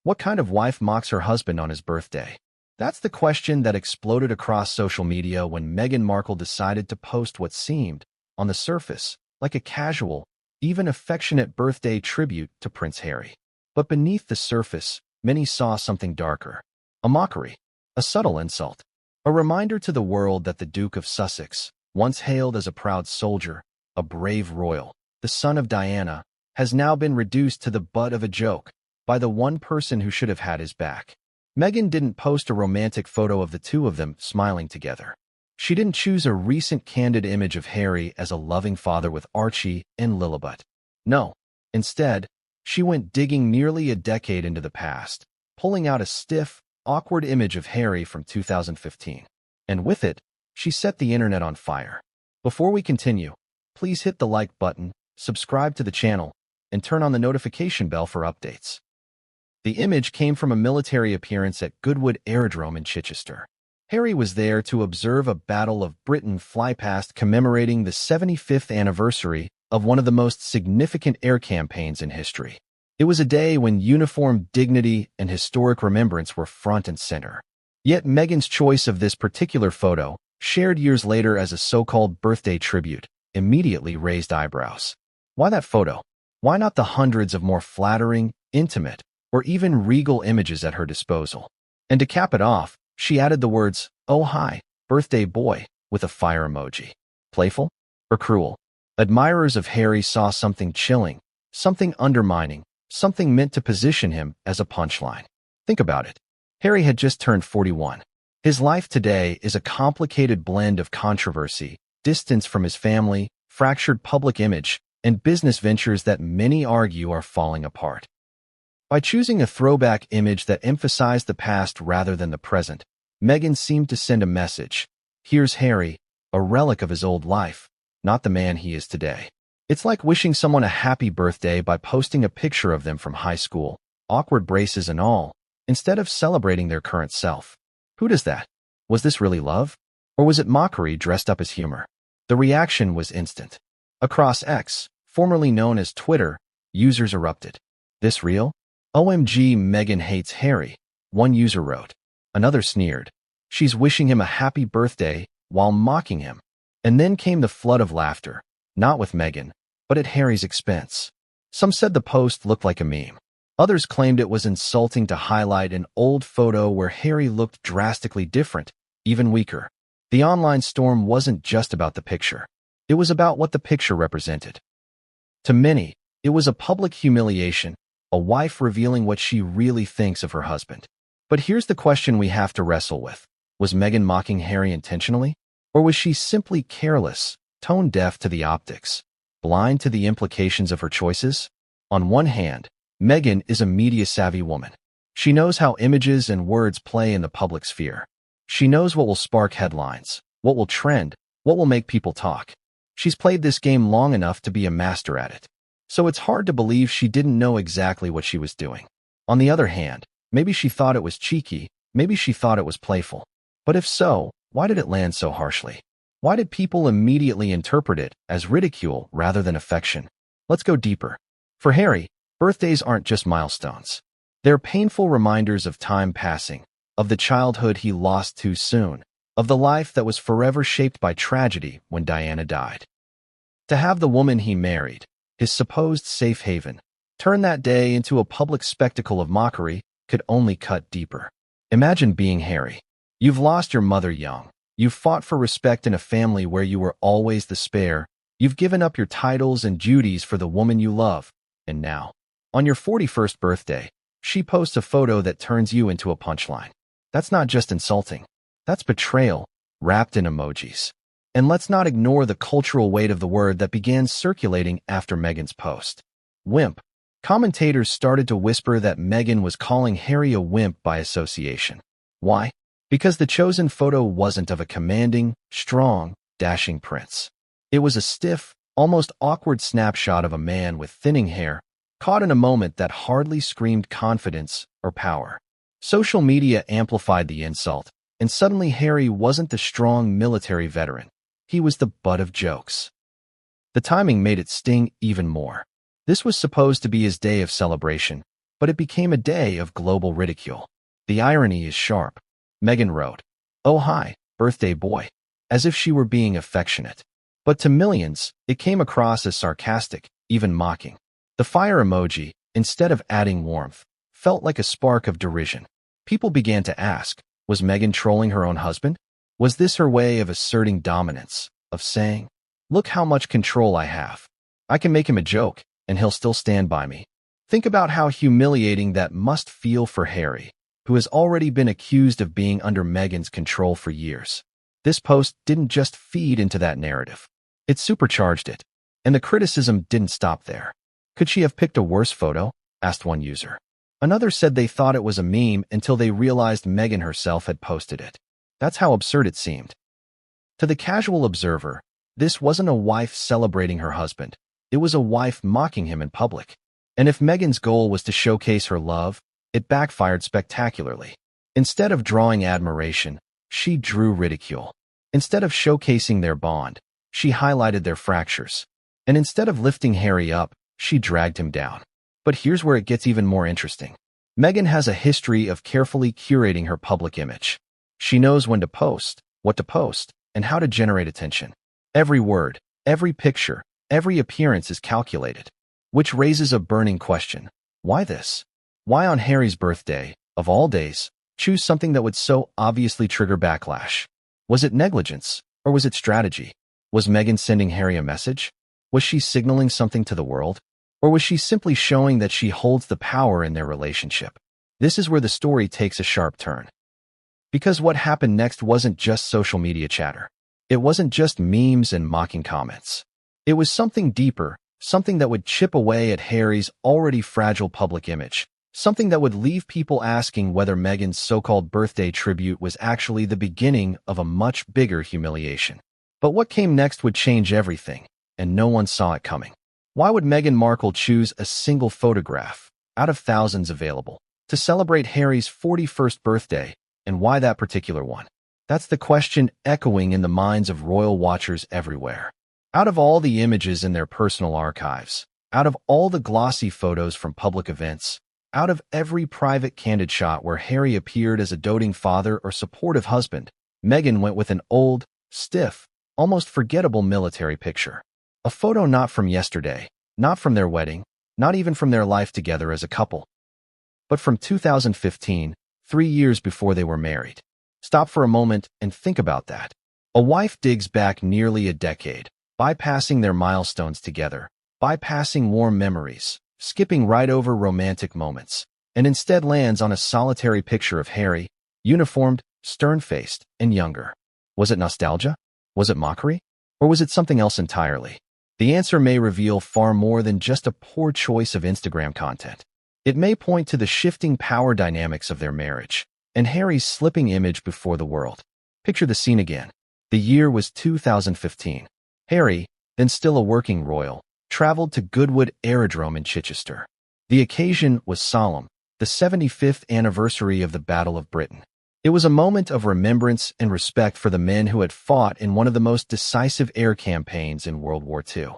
What kind of wife mocks her husband on his birthday? That's the question that exploded across social media when Meghan Markle decided to post what seemed, on the surface, like a casual, even affectionate birthday tribute to Prince Harry. But beneath the surface, many saw something darker. A mockery, a subtle insult, a reminder to the world that the Duke of Sussex, once hailed as a proud soldier, a brave royal, the son of Diana, has now been reduced to the butt of a joke by the one person who should have had his back. Meghan didn't post a romantic photo of the two of them smiling together. She didn't choose a recent candid image of Harry as a loving father with Archie and Lilibet. No, instead, she went digging nearly a decade into the past, pulling out a stiff, awkward image of Harry from 2015. And with it, she set the internet on fire. Before we continue, please hit the like button, subscribe to the channel, and turn on the notification bell for updates. The image came from a military appearance at Goodwood Aerodrome in Chichester. Harry was there to observe a Battle of Britain flypast commemorating the 75th anniversary of one of the most significant air campaigns in history. It was a day when uniform dignity and historic remembrance were front and center. Yet Meghan's choice of this particular photo, shared years later as a so-called birthday tribute, immediately raised eyebrows. Why that photo? Why not the hundreds of more flattering, intimate, or even regal images at her disposal? And to cap it off, she added the words, "Oh hi, birthday boy," with a fire emoji. Playful or cruel? Admirers of Harry saw something chilling, something undermining, something meant to position him as a punchline. Think about it. Harry had just turned 41. His life today is a complicated blend of controversy, distance from his family, fractured public image, and business ventures that many argue are falling apart. By choosing a throwback image that emphasized the past rather than the present, Meghan seemed to send a message. Here's Harry, a relic of his old life, not the man he is today. It's like wishing someone a happy birthday by posting a picture of them from high school, awkward braces and all, instead of celebrating their current self. Who does that? Was this really love? Or was it mockery dressed up as humor? The reaction was instant. Across X, formerly known as Twitter, users erupted. This real? OMG, Meghan hates Harry, one user wrote. Another sneered. She's wishing him a happy birthday while mocking him. And then came the flood of laughter, not with Meghan, but at Harry's expense. Some said the post looked like a meme. Others claimed it was insulting to highlight an old photo where Harry looked drastically different, even weaker. The online storm wasn't just about the picture. It was about what the picture represented. To many, it was a public humiliation, a wife revealing what she really thinks of her husband. But here's the question we have to wrestle with. Was Meghan mocking Harry intentionally? Or was she simply careless, tone-deaf to the optics, blind to the implications of her choices? On one hand, Meghan is a media-savvy woman. She knows how images and words play in the public sphere. She knows what will spark headlines, what will trend, what will make people talk. She's played this game long enough to be a master at it. So it's hard to believe she didn't know exactly what she was doing. On the other hand, maybe she thought it was cheeky, maybe she thought it was playful. But if so, why did it land so harshly? Why did people immediately interpret it as ridicule rather than affection? Let's go deeper. For Harry, birthdays aren't just milestones. They're painful reminders of time passing, of the childhood he lost too soon, of the life that was forever shaped by tragedy when Diana died. To have the woman he married, his supposed safe haven, turn that day into a public spectacle of mockery could only cut deeper. Imagine being Harry. You've lost your mother young. You've fought for respect in a family where you were always the spare. You've given up your titles and duties for the woman you love. And now, on your 41st birthday, she posts a photo that turns you into a punchline. That's not just insulting. That's betrayal, wrapped in emojis. And let's not ignore the cultural weight of the word that began circulating after Meghan's post. Wimp. Commentators started to whisper that Meghan was calling Harry a wimp by association. Why? Because the chosen photo wasn't of a commanding, strong, dashing prince. It was a stiff, almost awkward snapshot of a man with thinning hair, caught in a moment that hardly screamed confidence or power. Social media amplified the insult, and suddenly Harry wasn't the strong military veteran. He was the butt of jokes. The timing made it sting even more. This was supposed to be his day of celebration, but it became a day of global ridicule. The irony is sharp. Meghan wrote, "Oh hi, birthday boy," as if she were being affectionate. But to millions, it came across as sarcastic, even mocking. The fire emoji, instead of adding warmth, felt like a spark of derision. People began to ask, was Meghan trolling her own husband? Was this her way of asserting dominance, of saying, "Look how much control I have. I can make him a joke, and he'll still stand by me"? Think about how humiliating that must feel for Harry, who has already been accused of being under Meghan's control for years. This post didn't just feed into that narrative. It supercharged it. And the criticism didn't stop there. "Could she have picked a worse photo?" asked one user. Another said they thought it was a meme until they realized Meghan herself had posted it. That's how absurd it seemed. To the casual observer, this wasn't a wife celebrating her husband. It was a wife mocking him in public. And if Meghan's goal was to showcase her love, it backfired spectacularly. Instead of drawing admiration, she drew ridicule. Instead of showcasing their bond, she highlighted their fractures. And instead of lifting Harry up, she dragged him down. But here's where it gets even more interesting. Meghan has a history of carefully curating her public image. She knows when to post, what to post, and how to generate attention. Every word, every picture, every appearance is calculated. Which raises a burning question. Why this? Why on Harry's birthday, of all days, choose something that would so obviously trigger backlash? Was it negligence, or was it strategy? Was Meghan sending Harry a message? Was she signaling something to the world? Or was she simply showing that she holds the power in their relationship? This is where the story takes a sharp turn. Because what happened next wasn't just social media chatter. It wasn't just memes and mocking comments. It was something deeper, something that would chip away at Harry's already fragile public image, something that would leave people asking whether Meghan's so-called birthday tribute was actually the beginning of a much bigger humiliation. But what came next would change everything, and no one saw it coming. Why would Meghan Markle choose a single photograph, out of thousands available, to celebrate Harry's 41st birthday, and why that particular one? That's the question echoing in the minds of royal watchers everywhere. Out of all the images in their personal archives, out of all the glossy photos from public events, out of every private candid shot where Harry appeared as a doting father or supportive husband, Meghan went with an old, stiff, almost forgettable military picture. A photo not from yesterday, not from their wedding, not even from their life together as a couple, but from 2015, 3 years before they were married. Stop for a moment and think about that. A wife digs back nearly a decade, bypassing their milestones together, bypassing warm memories, skipping right over romantic moments, and instead lands on a solitary picture of Harry, uniformed, stern-faced, and younger. Was it nostalgia? Was it mockery? Or was it something else entirely? The answer may reveal far more than just a poor choice of Instagram content. It may point to the shifting power dynamics of their marriage, and Harry's slipping image before the world. Picture the scene again. The year was 2015. Harry, then still a working royal, traveled to Goodwood Aerodrome in Chichester. The occasion was solemn, the 75th anniversary of the Battle of Britain. It was a moment of remembrance and respect for the men who had fought in one of the most decisive air campaigns in World War II.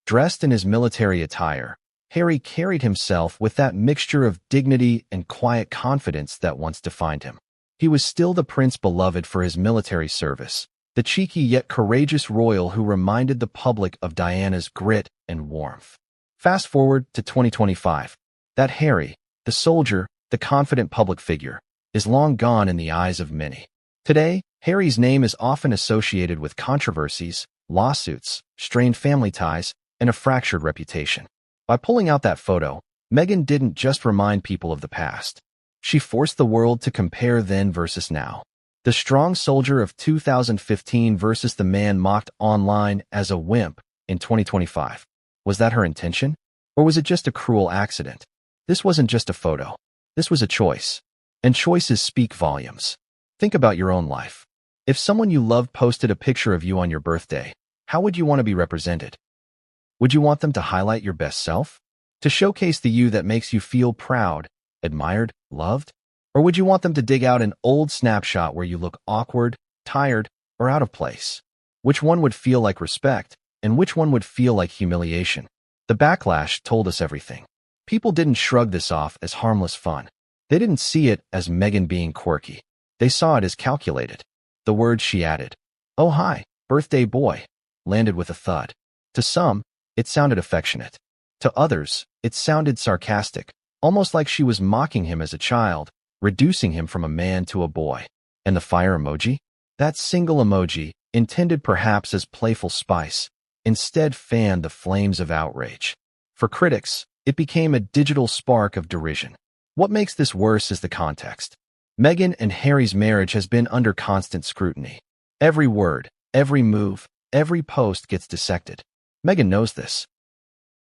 Dressed in his military attire, Harry carried himself with that mixture of dignity and quiet confidence that once defined him. He was still the prince beloved for his military service, the cheeky yet courageous royal who reminded the public of Diana's grit and warmth. Fast forward to 2025. That Harry, the soldier, the confident public figure, is long gone in the eyes of many. Today, Harry's name is often associated with controversies, lawsuits, strained family ties, and a fractured reputation. By pulling out that photo, Meghan didn't just remind people of the past. She forced the world to compare then versus now. The strong soldier of 2015 versus the man mocked online as a wimp in 2025. Was that her intention? Or was it just a cruel accident? This wasn't just a photo. This was a choice. And choices speak volumes. Think about your own life. If someone you loved posted a picture of you on your birthday, how would you want to be represented? Would you want them to highlight your best self? To showcase the you that makes you feel proud, admired, loved? Or would you want them to dig out an old snapshot where you look awkward, tired, or out of place? Which one would feel like respect, and which one would feel like humiliation? The backlash told us everything. People didn't shrug this off as harmless fun. They didn't see it as Meghan being quirky. They saw it as calculated. The words she added, "Oh hi, birthday boy," landed with a thud. To some, it sounded affectionate. To others, it sounded sarcastic, almost like she was mocking him as a child, reducing him from a man to a boy. And the fire emoji? That single emoji, intended perhaps as playful spice, instead fanned the flames of outrage. For critics, it became a digital spark of derision. What makes this worse is the context. Meghan and Harry's marriage has been under constant scrutiny. Every word, every move, every post gets dissected. Meghan knows this.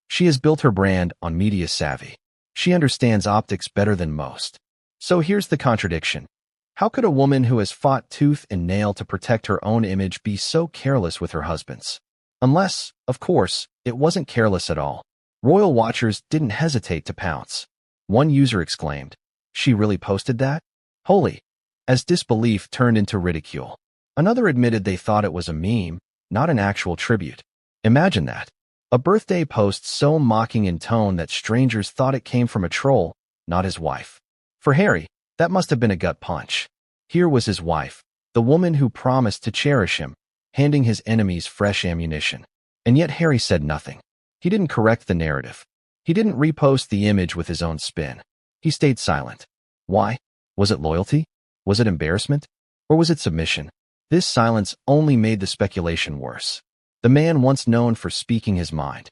She has built her brand on media savvy. She understands optics better than most. So here's the contradiction. How could a woman who has fought tooth and nail to protect her own image be so careless with her husband's? Unless, of course, it wasn't careless at all. Royal watchers didn't hesitate to pounce. One user exclaimed, "She really posted that? Holy!" as disbelief turned into ridicule. Another admitted they thought it was a meme, not an actual tribute. Imagine that. A birthday post so mocking in tone that strangers thought it came from a troll, not his wife. For Harry, that must have been a gut punch. Here was his wife, the woman who promised to cherish him, handing his enemies fresh ammunition. And yet Harry said nothing. He didn't correct the narrative. He didn't repost the image with his own spin. He stayed silent. Why? Was it loyalty? Was it embarrassment? Or was it submission? This silence only made the speculation worse. The man once known for speaking his mind,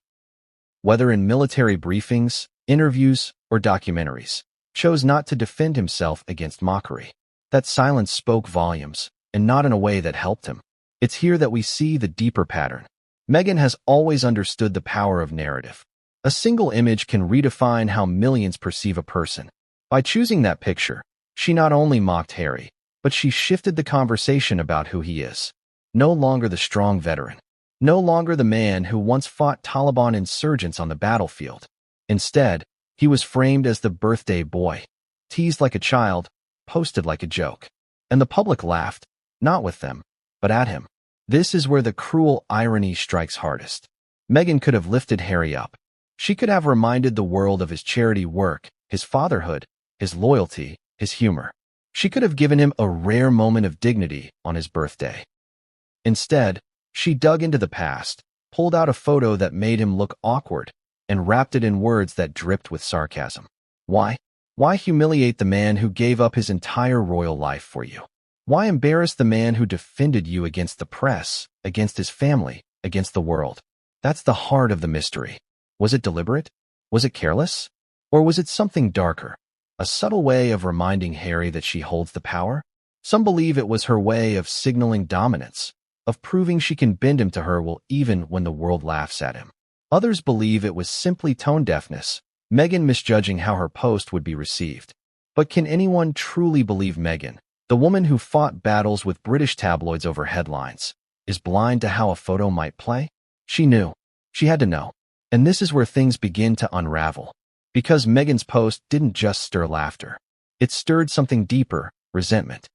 whether in military briefings, interviews, or documentaries, chose not to defend himself against mockery. That silence spoke volumes, and not in a way that helped him. It's here that we see the deeper pattern. Meghan has always understood the power of narrative. A single image can redefine how millions perceive a person. By choosing that picture, she not only mocked Harry, but she shifted the conversation about who he is. No longer the strong veteran. No longer the man who once fought Taliban insurgents on the battlefield. Instead, he was framed as the birthday boy, teased like a child, posted like a joke. And the public laughed, not with them, but at him. This is where the cruel irony strikes hardest. Meghan could have lifted Harry up. She could have reminded the world of his charity work, his fatherhood, his loyalty, his humor. She could have given him a rare moment of dignity on his birthday. Instead, she dug into the past, pulled out a photo that made him look awkward, and wrapped it in words that dripped with sarcasm. Why? Why humiliate the man who gave up his entire royal life for you? Why embarrass the man who defended you against the press, against his family, against the world? That's the heart of the mystery. Was it deliberate? Was it careless? Or was it something darker? A subtle way of reminding Harry that she holds the power? Some believe it was her way of signaling dominance, of proving she can bend him to her will even when the world laughs at him. Others believe it was simply tone deafness, Meghan misjudging how her post would be received. But can anyone truly believe Meghan, the woman who fought battles with British tabloids over headlines, is blind to how a photo might play? She knew. She had to know. And this is where things begin to unravel. Because Meghan's post didn't just stir laughter. It stirred something deeper, resentment.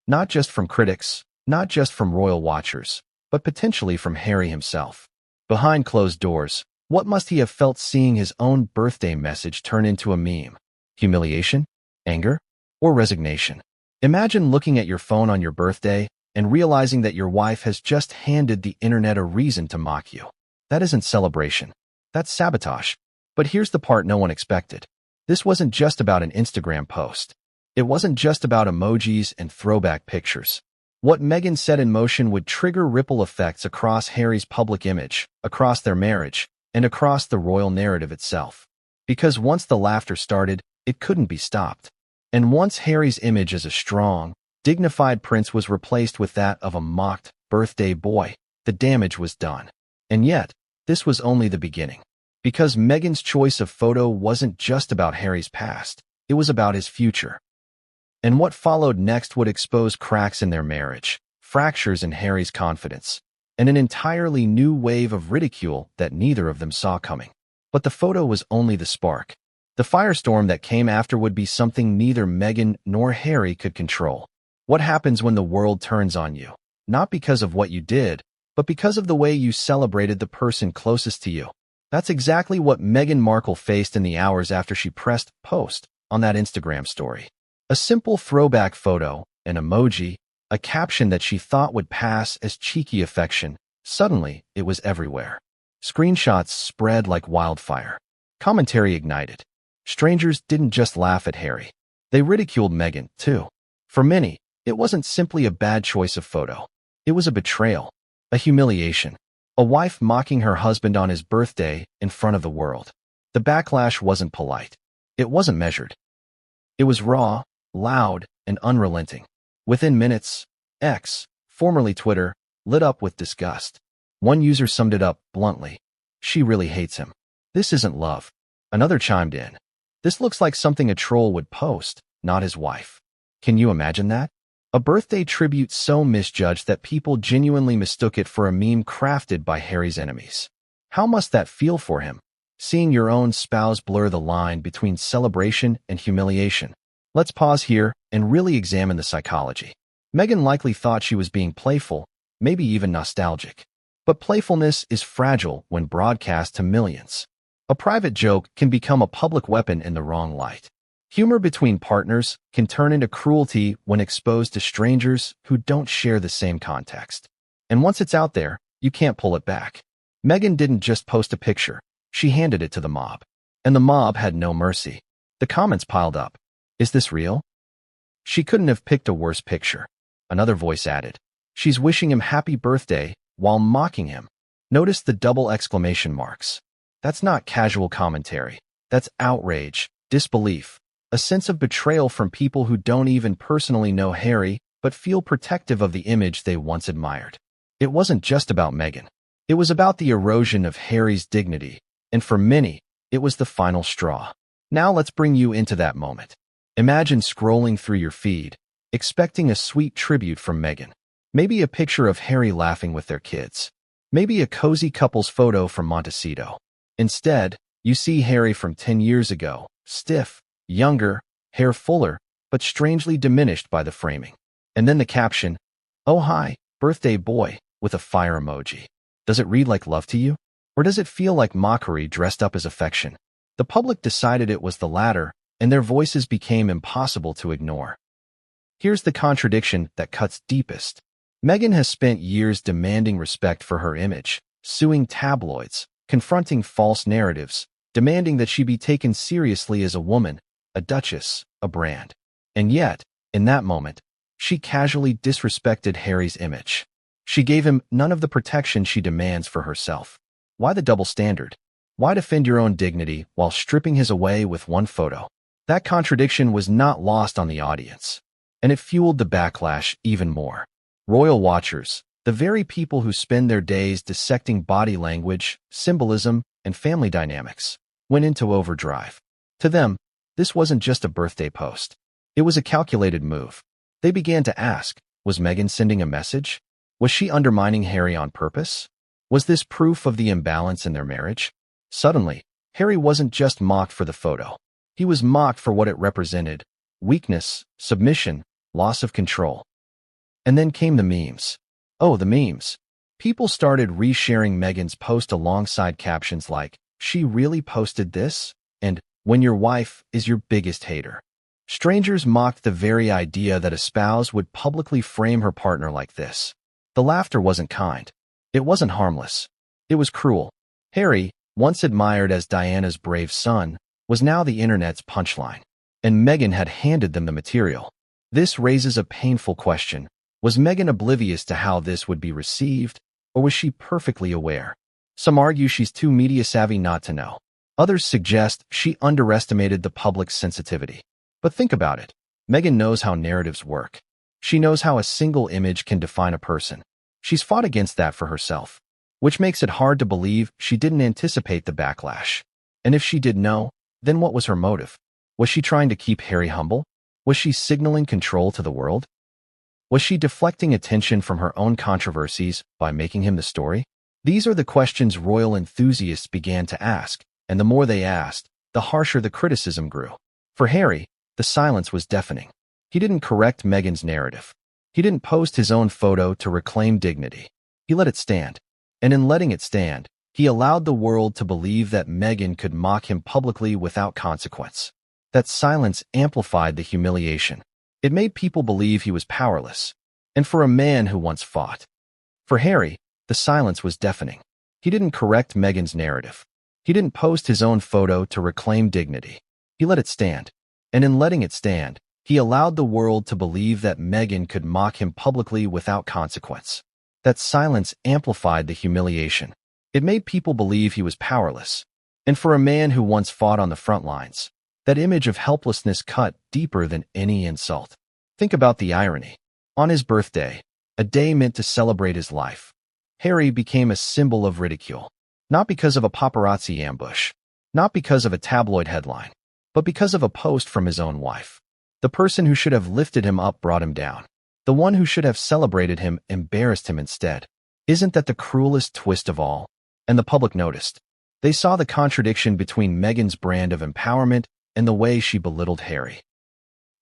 Not just from critics, not just from royal watchers, but potentially from Harry himself. Behind closed doors, what must he have felt seeing his own birthday message turn into a meme? Humiliation? Anger? Or resignation? Imagine looking at your phone on your birthday and realizing that your wife has just handed the internet a reason to mock you. That isn't celebration. That's sabotage. But here's the part no one expected. This wasn't just about an Instagram post. It wasn't just about emojis and throwback pictures. What Meghan set in motion would trigger ripple effects across Harry's public image, across their marriage, and across the royal narrative itself. Because once the laughter started, it couldn't be stopped. And once Harry's image as a strong, dignified prince was replaced with that of a mocked birthday boy, the damage was done. And yet, this was only the beginning. Because Meghan's choice of photo wasn't just about Harry's past, it was about his future. And what followed next would expose cracks in their marriage, fractures in Harry's confidence, and an entirely new wave of ridicule that neither of them saw coming. But the photo was only the spark. The firestorm that came after would be something neither Meghan nor Harry could control. What happens when the world turns on you? Not because of what you did, but because of the way you celebrated the person closest to you. That's exactly what Meghan Markle faced in the hours after she pressed post on that Instagram story. A simple throwback photo, an emoji, a caption that she thought would pass as cheeky affection. Suddenly, it was everywhere. Screenshots spread like wildfire. Commentary ignited. Strangers didn't just laugh at Harry. They ridiculed Meghan, too. For many, it wasn't simply a bad choice of photo. It was a betrayal, a humiliation, a wife mocking her husband on his birthday in front of the world. The backlash wasn't polite. It wasn't measured. It was raw, loud, and unrelenting. Within minutes, X, formerly Twitter, lit up with disgust. One user summed it up bluntly. "She really hates him. This isn't love." Another chimed in. "This looks like something a troll would post, not his wife." Can you imagine that? A birthday tribute so misjudged that people genuinely mistook it for a meme crafted by Harry's enemies. How must that feel for him? Seeing your own spouse blur the line between celebration and humiliation. Let's pause here and really examine the psychology. Meghan likely thought she was being playful, maybe even nostalgic. But playfulness is fragile when broadcast to millions. A private joke can become a public weapon in the wrong light. Humor between partners can turn into cruelty when exposed to strangers who don't share the same context. And once it's out there, you can't pull it back. Meghan didn't just post a picture. She handed it to the mob. And the mob had no mercy. The comments piled up. "Is this real?" "She couldn't have picked a worse picture." Another voice added. "She's wishing him happy birthday while mocking him." Notice the double exclamation marks. That's not casual commentary. That's outrage, disbelief, a sense of betrayal from people who don't even personally know Harry but feel protective of the image they once admired. It wasn't just about Meghan. It was about the erosion of Harry's dignity, and for many, it was the final straw. Now let's bring you into that moment. Imagine scrolling through your feed, expecting a sweet tribute from Meghan. Maybe a picture of Harry laughing with their kids. Maybe a cozy couple's photo from Montecito. Instead, you see Harry from 10 years ago, stiff, younger, hair fuller, but strangely diminished by the framing. And then the caption, "Oh hi, birthday boy," with a fire emoji. Does it read like love to you? Or does it feel like mockery dressed up as affection? The public decided it was the latter, and their voices became impossible to ignore. Here's the contradiction that cuts deepest. Meghan has spent years demanding respect for her image, suing tabloids, confronting false narratives, demanding that she be taken seriously as a woman, a duchess, a brand. And yet, in that moment, she casually disrespected Harry's image. She gave him none of the protection she demands for herself. Why the double standard? Why defend your own dignity while stripping his away with one photo? That contradiction was not lost on the audience, and it fueled the backlash even more. Royal watchers, the very people who spend their days dissecting body language, symbolism, and family dynamics, went into overdrive. To them, this wasn't just a birthday post. It was a calculated move. They began to ask, was Meghan sending a message? Was she undermining Harry on purpose? Was this proof of the imbalance in their marriage? Suddenly, Harry wasn't just mocked for the photo. He was mocked for what it represented: weakness, submission, loss of control. And then came the memes. Oh, the memes. People started resharing Meghan's post alongside captions like, "She really posted this?" and "When your wife is your biggest hater." Strangers mocked the very idea that a spouse would publicly frame her partner like this. The laughter wasn't kind. It wasn't harmless. It was cruel. Harry, once admired as Diana's brave son, was now the internet's punchline. And Meghan had handed them the material. This raises a painful question. Was Meghan oblivious to how this would be received, or was she perfectly aware? Some argue she's too media-savvy not to know. Others suggest she underestimated the public's sensitivity. But think about it. Meghan knows how narratives work. She knows how a single image can define a person. She's fought against that for herself, which makes it hard to believe she didn't anticipate the backlash. And if she did know, then what was her motive? Was she trying to keep Harry humble? Was she signaling control to the world? Was she deflecting attention from her own controversies by making him the story? These are the questions royal enthusiasts began to ask, and the more they asked, the harsher the criticism grew. For Harry, the silence was deafening. He didn't correct Meghan's narrative. He didn't post his own photo to reclaim dignity. He let it stand. And in letting it stand, He allowed the world to believe that Meghan could mock him publicly without consequence. That silence amplified the humiliation. It made people believe he was powerless. And for a man who once fought. For Harry, the silence was deafening. He didn't correct Meghan's narrative. He didn't post his own photo to reclaim dignity. He let it stand. And in letting it stand, he allowed the world to believe that Meghan could mock him publicly without consequence. That silence amplified the humiliation. It made people believe he was powerless. And for a man who once fought on the front lines, that image of helplessness cut deeper than any insult. Think about the irony. On his birthday, a day meant to celebrate his life, Harry became a symbol of ridicule. Not because of a paparazzi ambush, not because of a tabloid headline, but because of a post from his own wife. The person who should have lifted him up brought him down. The one who should have celebrated him embarrassed him instead. Isn't that the cruelest twist of all? And the public noticed. They saw the contradiction between Meghan's brand of empowerment and the way she belittled Harry.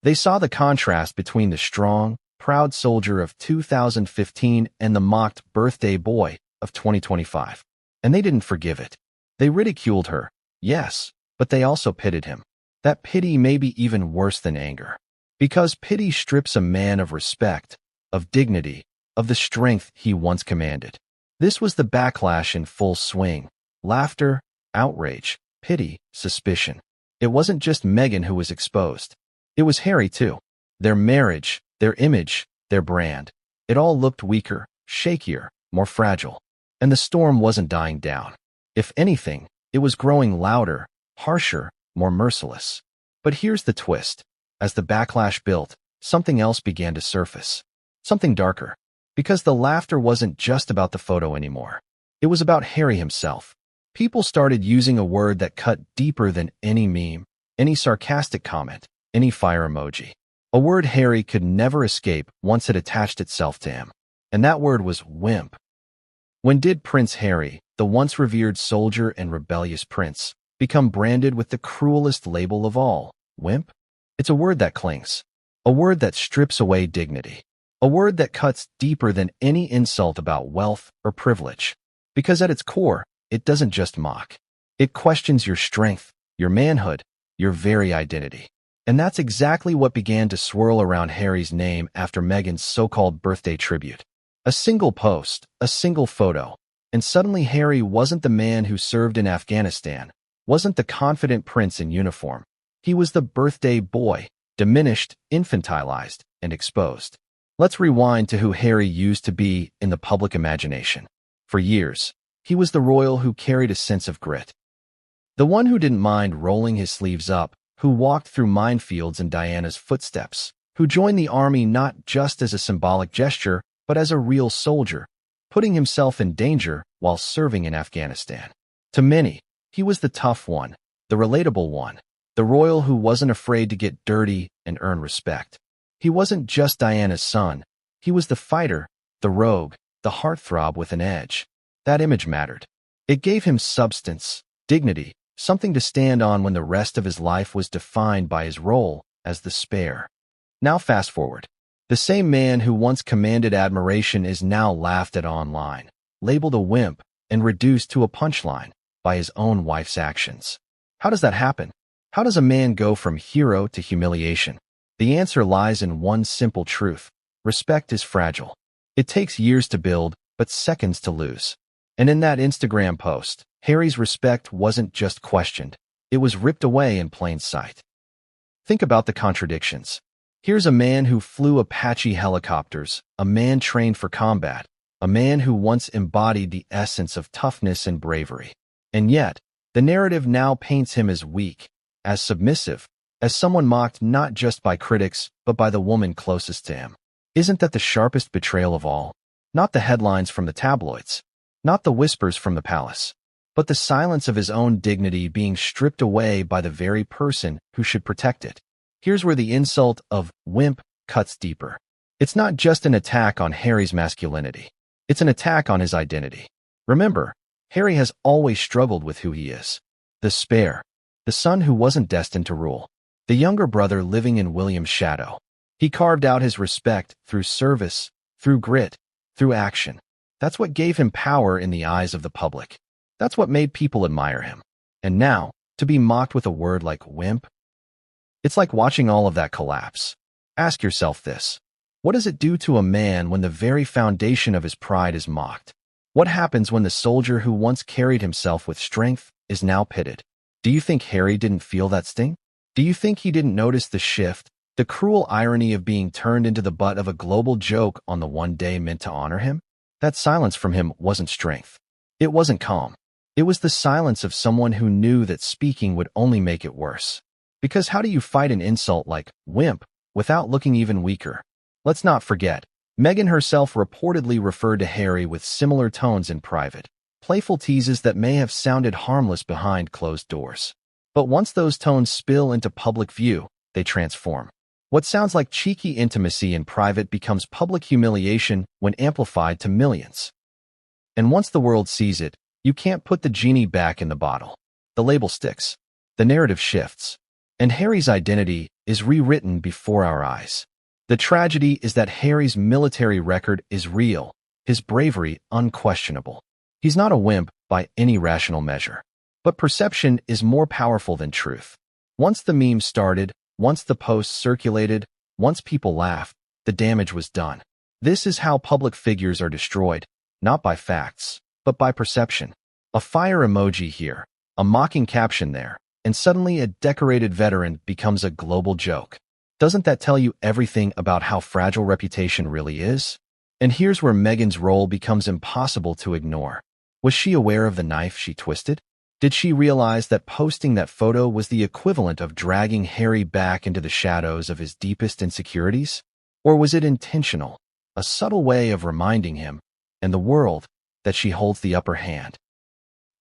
They saw the contrast between the strong, proud soldier of 2015 and the mocked birthday boy of 2025. And they didn't forgive it. They ridiculed her, yes, but they also pitted him. That pity may be even worse than anger. Because pity strips a man of respect, of dignity, of the strength he once commanded. This was the backlash in full swing. Laughter, outrage, pity, suspicion. It wasn't just Meghan who was exposed. It was Harry too. Their marriage, their image, their brand. It all looked weaker, shakier, more fragile. And the storm wasn't dying down. If anything, it was growing louder, harsher, more merciless. But here's the twist. As the backlash built, something else began to surface. Something darker. Because the laughter wasn't just about the photo anymore. It was about Harry himself. People started using a word that cut deeper than any meme, any sarcastic comment, any fire emoji. A word Harry could never escape once it attached itself to him. And that word was wimp. When did Prince Harry, the once revered soldier and rebellious prince, become branded with the cruelest label of all, wimp? It's a word that clings. A word that strips away dignity. A word that cuts deeper than any insult about wealth or privilege. Because at its core, it doesn't just mock. It questions your strength, your manhood, your very identity. And that's exactly what began to swirl around Harry's name after Meghan's so-called birthday tribute. A single post, a single photo, and suddenly Harry wasn't the man who served in Afghanistan, wasn't the confident prince in uniform. He was the birthday boy, diminished, infantilized, and exposed. Let's rewind to who Harry used to be in the public imagination. For years, he was the royal who carried a sense of grit. The one who didn't mind rolling his sleeves up, who walked through minefields in Diana's footsteps, who joined the army not just as a symbolic gesture, but as a real soldier, putting himself in danger while serving in Afghanistan. To many, he was the tough one, the relatable one, the royal who wasn't afraid to get dirty and earn respect. He wasn't just Diana's son. He was the fighter, the rogue, the heartthrob with an edge. That image mattered. It gave him substance, dignity, something to stand on when the rest of his life was defined by his role as the spare. Now fast forward. The same man who once commanded admiration is now laughed at online, labeled a wimp, and reduced to a punchline by his own wife's actions. How does that happen? How does a man go from hero to humiliation? The answer lies in one simple truth. Respect is fragile. It takes years to build, but seconds to lose. And in that Instagram post, Harry's respect wasn't just questioned. It was ripped away in plain sight. Think about the contradictions. Here's a man who flew Apache helicopters, a man trained for combat, a man who once embodied the essence of toughness and bravery. And yet, the narrative now paints him as weak, as submissive, as someone mocked not just by critics, but by the woman closest to him. Isn't that the sharpest betrayal of all? Not the headlines from the tabloids, not the whispers from the palace, but the silence of his own dignity being stripped away by the very person who should protect it. Here's where the insult of wimp cuts deeper. It's not just an attack on Harry's masculinity. It's an attack on his identity. Remember, Harry has always struggled with who he is. The spare, the son who wasn't destined to rule, the younger brother living in William's shadow. He carved out his respect through service, through grit, through action. That's what gave him power in the eyes of the public. That's what made people admire him. And now, to be mocked with a word like wimp? It's like watching all of that collapse. Ask yourself this. What does it do to a man when the very foundation of his pride is mocked? What happens when the soldier who once carried himself with strength is now pitted? Do you think Harry didn't feel that sting? Do you think he didn't notice the shift, the cruel irony of being turned into the butt of a global joke on the one day meant to honor him? That silence from him wasn't strength. It wasn't calm. It was the silence of someone who knew that speaking would only make it worse. Because how do you fight an insult like wimp without looking even weaker? Let's not forget, Meghan herself reportedly referred to Harry with similar tones in private, playful teases that may have sounded harmless behind closed doors. But once those tones spill into public view, they transform. What sounds like cheeky intimacy in private becomes public humiliation when amplified to millions. And once the world sees it, you can't put the genie back in the bottle. The label sticks. The narrative shifts. And Harry's identity is rewritten before our eyes. The tragedy is that Harry's military record is real, his bravery unquestionable. He's not a wimp by any rational measure. But perception is more powerful than truth. Once the meme started, once the post circulated, once people laughed, the damage was done. This is how public figures are destroyed, not by facts, but by perception. A fire emoji here, a mocking caption there, and suddenly a decorated veteran becomes a global joke. Doesn't that tell you everything about how fragile reputation really is? And here's where Meghan's role becomes impossible to ignore. Was she aware of the knife she twisted? Did she realize that posting that photo was the equivalent of dragging Harry back into the shadows of his deepest insecurities? Or was it intentional, a subtle way of reminding him, and the world, that she holds the upper hand?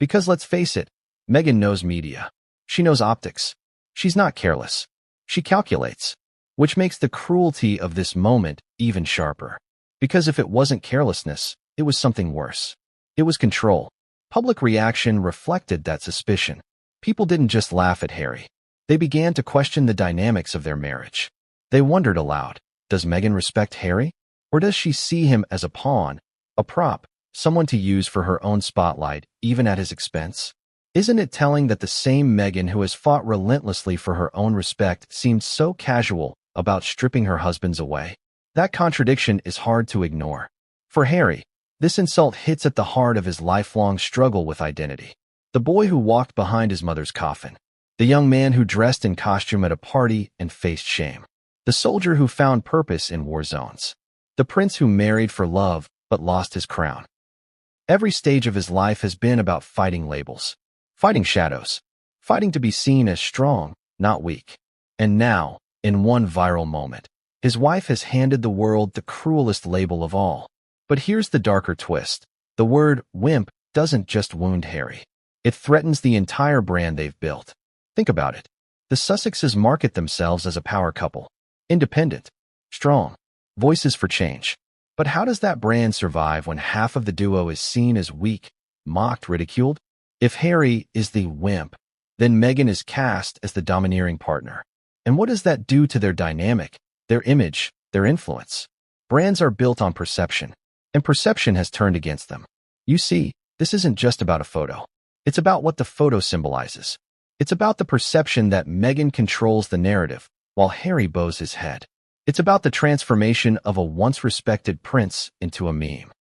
Because let's face it, Meghan knows media. She knows optics. She's not careless. She calculates, which makes the cruelty of this moment even sharper. Because if it wasn't carelessness, it was something worse. It was control. Public reaction reflected that suspicion. People didn't just laugh at Harry. They began to question the dynamics of their marriage. They wondered aloud, does Meghan respect Harry? Or does she see him as a pawn, a prop, someone to use for her own spotlight, even at his expense? Isn't it telling that the same Meghan who has fought relentlessly for her own respect seemed so casual about stripping her husband's away? That contradiction is hard to ignore. For Harry, this insult hits at the heart of his lifelong struggle with identity. The boy who walked behind his mother's coffin. The young man who dressed in costume at a party and faced shame. The soldier who found purpose in war zones. The prince who married for love but lost his crown. Every stage of his life has been about fighting labels. Fighting shadows. Fighting to be seen as strong, not weak. And now, in one viral moment, his wife has handed the world the cruelest label of all. But here's the darker twist. The word wimp doesn't just wound Harry. It threatens the entire brand they've built. Think about it. The Sussexes market themselves as a power couple. Independent. Strong. Voices for change. But how does that brand survive when half of the duo is seen as weak, mocked, ridiculed? If Harry is the wimp, then Meghan is cast as the domineering partner. And what does that do to their dynamic, their image, their influence? Brands are built on perception, and perception has turned against them. You see, this isn't just about a photo. It's about what the photo symbolizes. It's about the perception that Meghan controls the narrative, while Harry bows his head. It's about the transformation of a once-respected prince into a meme.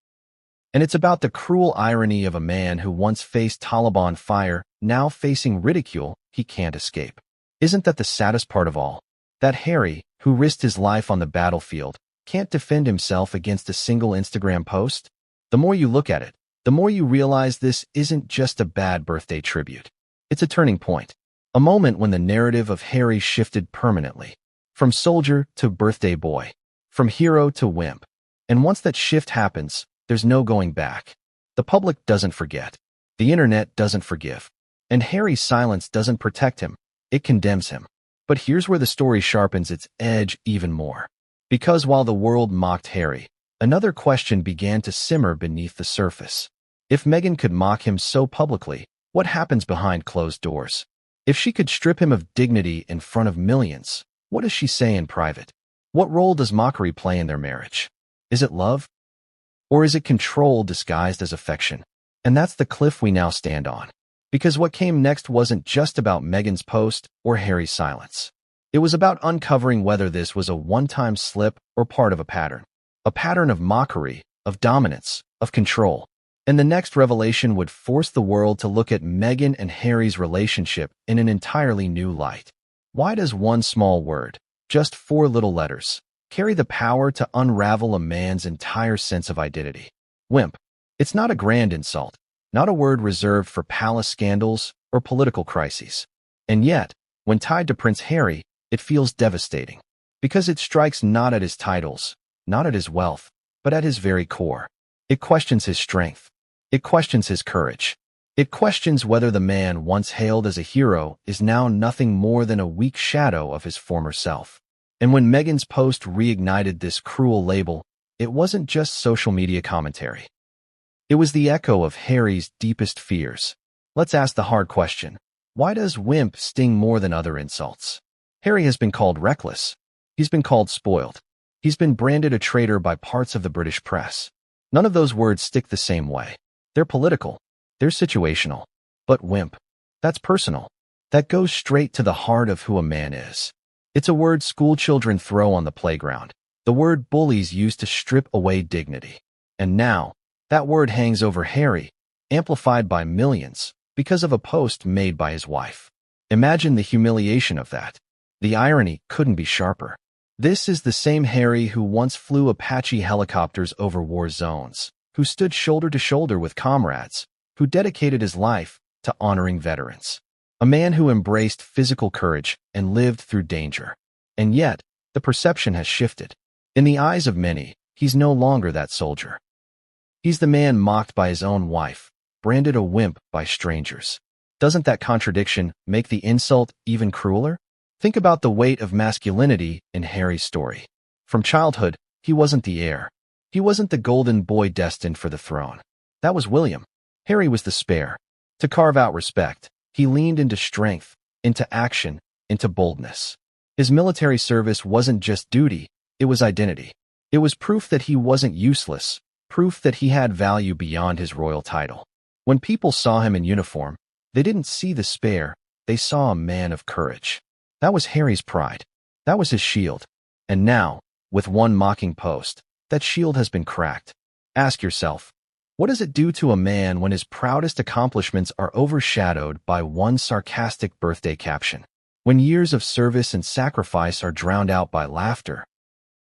And it's about the cruel irony of a man who once faced Taliban fire, now facing ridicule he can't escape. Isn't that the saddest part of all? That Harry, who risked his life on the battlefield, can't defend himself against a single Instagram post? The more you look at it, the more you realize this isn't just a bad birthday tribute. It's a turning point. A moment when the narrative of Harry shifted permanently. From soldier to birthday boy. From hero to wimp. And once that shift happens, there's no going back. The public doesn't forget. The internet doesn't forgive. And Harry's silence doesn't protect him. It condemns him. But here's where the story sharpens its edge even more. Because while the world mocked Harry, another question began to simmer beneath the surface. If Meghan could mock him so publicly, what happens behind closed doors? If she could strip him of dignity in front of millions, what does she say in private? What role does mockery play in their marriage? Is it love? Or is it control disguised as affection? And that's the cliff we now stand on. Because what came next wasn't just about Meghan's post or Harry's silence. It was about uncovering whether this was a one-time slip or part of a pattern. A pattern of mockery, of dominance, of control. And the next revelation would force the world to look at Meghan and Harry's relationship in an entirely new light. Why does one small word, just 4 little letters, carry the power to unravel a man's entire sense of identity? Wimp. It's not a grand insult, not a word reserved for palace scandals or political crises. And yet, when tied to Prince Harry, it feels devastating. Because it strikes not at his titles, not at his wealth, but at his very core. It questions his strength. It questions his courage. It questions whether the man once hailed as a hero is now nothing more than a weak shadow of his former self. And when Meghan's post reignited this cruel label, it wasn't just social media commentary. It was the echo of Harry's deepest fears. Let's ask the hard question. Why does wimp sting more than other insults? Harry has been called reckless. He's been called spoiled. He's been branded a traitor by parts of the British press. None of those words stick the same way. They're political. They're situational. But wimp, that's personal. That goes straight to the heart of who a man is. It's a word schoolchildren throw on the playground. The word bullies use to strip away dignity. And now, that word hangs over Harry, amplified by millions, because of a post made by his wife. Imagine the humiliation of that. The irony couldn't be sharper. This is the same Harry who once flew Apache helicopters over war zones, who stood shoulder to shoulder with comrades, who dedicated his life to honoring veterans. A man who embraced physical courage and lived through danger. And yet, the perception has shifted. In the eyes of many, he's no longer that soldier. He's the man mocked by his own wife, branded a wimp by strangers. Doesn't that contradiction make the insult even crueler? Think about the weight of masculinity in Harry's story. From childhood, he wasn't the heir. He wasn't the golden boy destined for the throne. That was William. Harry was the spare. To carve out respect, he leaned into strength, into action, into boldness. His military service wasn't just duty, it was identity. It was proof that he wasn't useless, proof that he had value beyond his royal title. When people saw him in uniform, they didn't see the spare, they saw a man of courage. That was Harry's pride. That was his shield. And now, with one mocking post, that shield has been cracked. Ask yourself, what does it do to a man when his proudest accomplishments are overshadowed by one sarcastic birthday caption? When years of service and sacrifice are drowned out by laughter?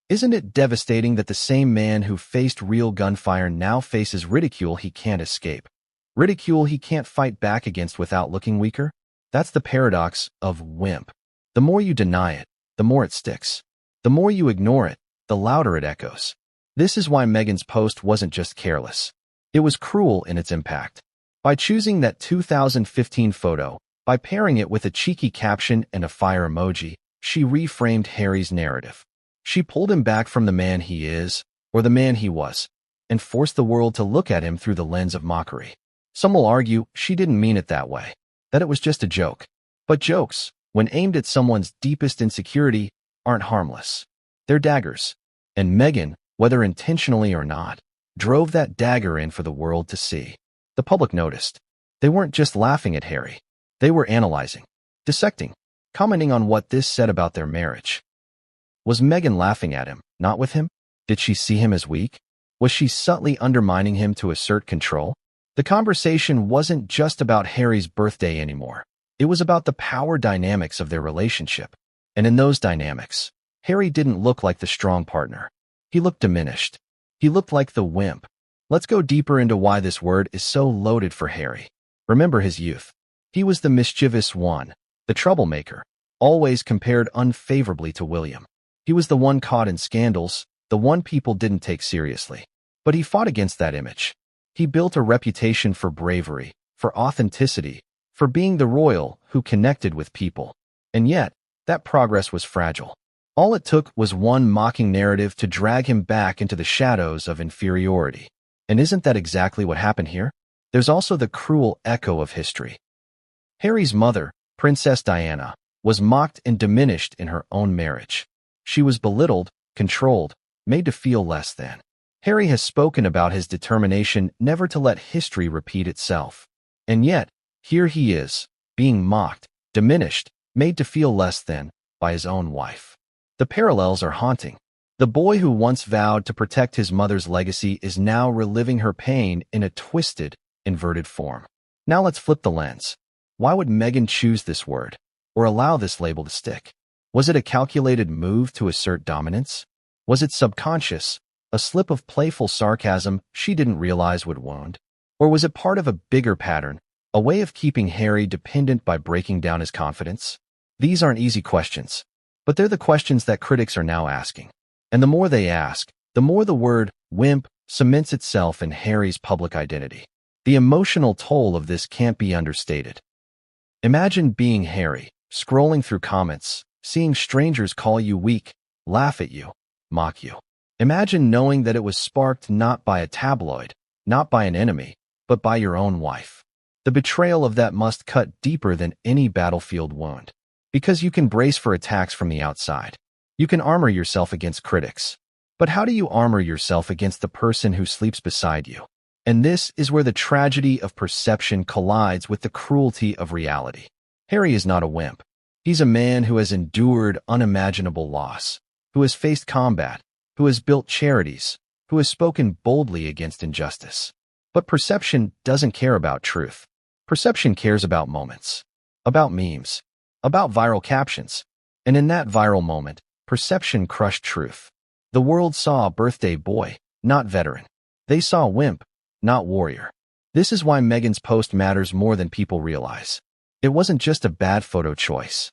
Isn't it devastating that the same man who faced real gunfire now faces ridicule he can't escape? Ridicule he can't fight back against without looking weaker? That's the paradox of wimp. The more you deny it, the more it sticks. The more you ignore it, the louder it echoes. This is why Meghan's post wasn't just careless. It was cruel in its impact. By choosing that 2015 photo, by pairing it with a cheeky caption and a fire emoji, she reframed Harry's narrative. She pulled him back from the man he is, or the man he was, and forced the world to look at him through the lens of mockery. Some will argue she didn't mean it that way, that it was just a joke. But jokes, when aimed at someone's deepest insecurity, aren't harmless. They're daggers. And Meghan, whether intentionally or not, drove that dagger in for the world to see. The public noticed. They weren't just laughing at Harry. They were analyzing, dissecting, commenting on what this said about their marriage. Was Meghan laughing at him, not with him? Did she see him as weak? Was she subtly undermining him to assert control? The conversation wasn't just about Harry's birthday anymore. It was about the power dynamics of their relationship. And in those dynamics, Harry didn't look like the strong partner. He looked diminished. He looked like the wimp. Let's go deeper into why this word is so loaded for Harry. Remember his youth. He was the mischievous one, the troublemaker, always compared unfavorably to William. He was the one caught in scandals, the one people didn't take seriously. But he fought against that image. He built a reputation for bravery, for authenticity, for being the royal who connected with people. And yet, that progress was fragile. All it took was one mocking narrative to drag him back into the shadows of inferiority. And isn't that exactly what happened here? There's also the cruel echo of history. Harry's mother, Princess Diana, was mocked and diminished in her own marriage. She was belittled, controlled, made to feel less than. Harry has spoken about his determination never to let history repeat itself. And yet, here he is, being mocked, diminished, made to feel less than by his own wife. The parallels are haunting. The boy who once vowed to protect his mother's legacy is now reliving her pain in a twisted, inverted form. Now let's flip the lens. Why would Meghan choose this word, or allow this label to stick? Was it a calculated move to assert dominance? Was it subconscious, a slip of playful sarcasm she didn't realize would wound? Or was it part of a bigger pattern, a way of keeping Harry dependent by breaking down his confidence? These aren't easy questions, but they're the questions that critics are now asking. And the more they ask, the more the word wimp cements itself in Harry's public identity. The emotional toll of this can't be understated. Imagine being Harry, scrolling through comments, seeing strangers call you weak, laugh at you, mock you. Imagine knowing that it was sparked not by a tabloid, not by an enemy, but by your own wife. The betrayal of that must cut deeper than any battlefield wound. Because you can brace for attacks from the outside. You can armor yourself against critics. But how do you armor yourself against the person who sleeps beside you? And this is where the tragedy of perception collides with the cruelty of reality. Harry is not a wimp. He's a man who has endured unimaginable loss, who has faced combat, who has built charities, who has spoken boldly against injustice. But perception doesn't care about truth. Perception cares about moments, about memes, about viral captions. And in that viral moment, perception crushed truth. The world saw a birthday boy, not veteran. They saw wimp, not warrior. This is why Meghan's post matters more than people realize. It wasn't just a bad photo choice.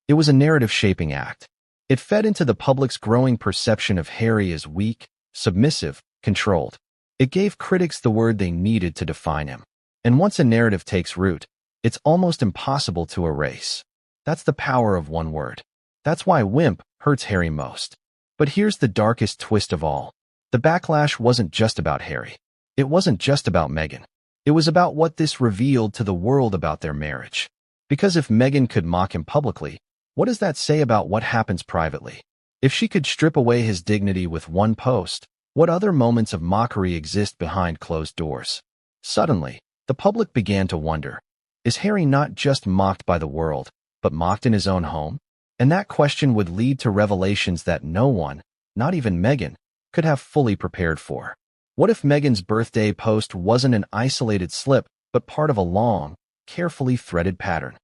It was a narrative-shaping act. It fed into the public's growing perception of Harry as weak, submissive, controlled. It gave critics the word they needed to define him. And once a narrative takes root, it's almost impossible to erase. That's the power of one word. That's why wimp hurts Harry most. But here's the darkest twist of all. The backlash wasn't just about Harry. It wasn't just about Meghan. It was about what this revealed to the world about their marriage. Because if Meghan could mock him publicly, what does that say about what happens privately? If she could strip away his dignity with one post, what other moments of mockery exist behind closed doors? Suddenly, the public began to wonder, is Harry not just mocked by the world, but mocked in his own home? And that question would lead to revelations that no one, not even Meghan, could have fully prepared for. What if Meghan's birthday post wasn't an isolated slip, but part of a long, carefully threaded pattern?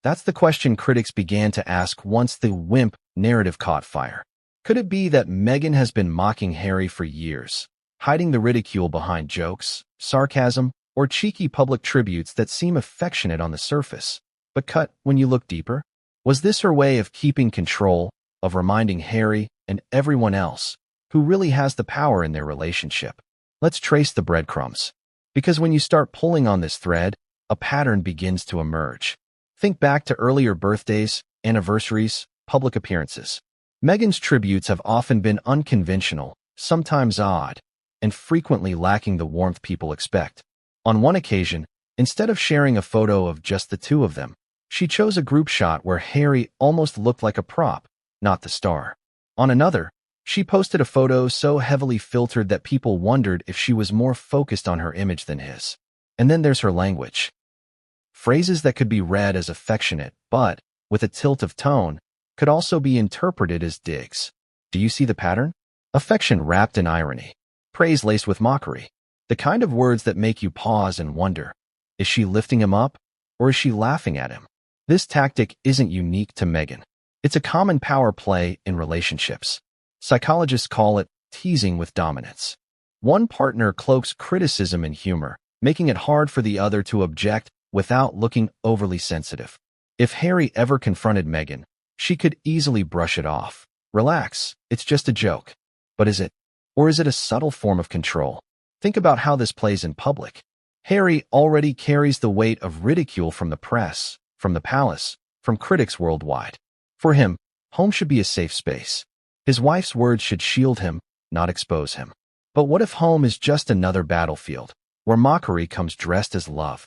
That's the question critics began to ask once the wimp narrative caught fire. Could it be that Meghan has been mocking Harry for years, hiding the ridicule behind jokes, sarcasm, or cheeky public tributes that seem affectionate on the surface, but cut when you look deeper? Was this her way of keeping control, of reminding Harry and everyone else who really has the power in their relationship? Let's trace the breadcrumbs. Because when you start pulling on this thread, a pattern begins to emerge. Think back to earlier birthdays, anniversaries, public appearances. Meghan's tributes have often been unconventional, sometimes odd, and frequently lacking the warmth people expect. On one occasion, instead of sharing a photo of just the two of them, she chose a group shot where Harry almost looked like a prop, not the star. On another, she posted a photo so heavily filtered that people wondered if she was more focused on her image than his. And then there's her language. Phrases that could be read as affectionate, but, with a tilt of tone, could also be interpreted as digs. Do you see the pattern? Affection wrapped in irony. Praise laced with mockery. The kind of words that make you pause and wonder, is she lifting him up, or is she laughing at him? This tactic isn't unique to Meghan. It's a common power play in relationships. Psychologists call it teasing with dominance. One partner cloaks criticism in humor, making it hard for the other to object without looking overly sensitive. If Harry ever confronted Meghan, she could easily brush it off. Relax, it's just a joke. But is it? Or is it a subtle form of control? Think about how this plays in public. Harry already carries the weight of ridicule from the press, from the palace, from critics worldwide. For him, home should be a safe space. His wife's words should shield him, not expose him. But what if home is just another battlefield, where mockery comes dressed as love?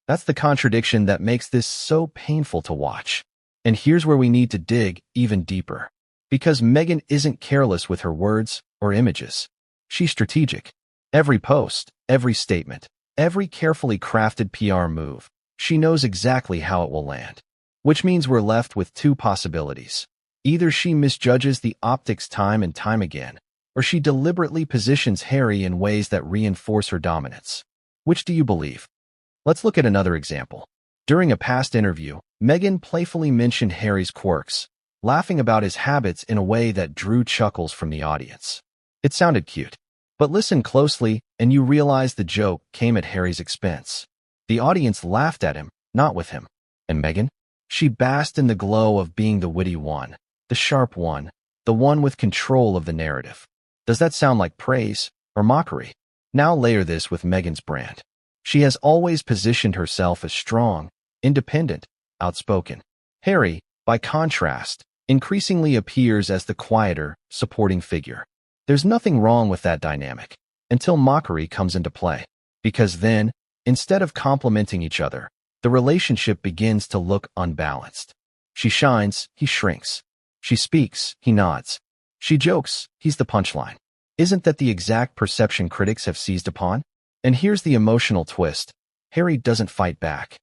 That's the contradiction that makes this so painful to watch. And here's where we need to dig even deeper. Because Meghan isn't careless with her words or images. She's strategic. Every post, every statement, every carefully crafted PR move, she knows exactly how it will land. Which means we're left with two possibilities. Either she misjudges the optics time and time again, or she deliberately positions Harry in ways that reinforce her dominance. Which do you believe? Let's look at another example. During a past interview, Meghan playfully mentioned Harry's quirks, laughing about his habits in a way that drew chuckles from the audience. It sounded cute. But listen closely, and you realize the joke came at Harry's expense. The audience laughed at him, not with him. And Meghan? She basked in the glow of being the witty one, the sharp one, the one with control of the narrative. Does that sound like praise or mockery? Now layer this with Meghan's brand. She has always positioned herself as strong, independent, outspoken. Harry, by contrast, increasingly appears as the quieter, supporting figure. There's nothing wrong with that dynamic, until mockery comes into play. Because then, instead of complementing each other, the relationship begins to look unbalanced. She shines, he shrinks. She speaks, he nods. She jokes, he's the punchline. Isn't that the exact perception critics have seized upon? And here's the emotional twist. Harry doesn't fight back.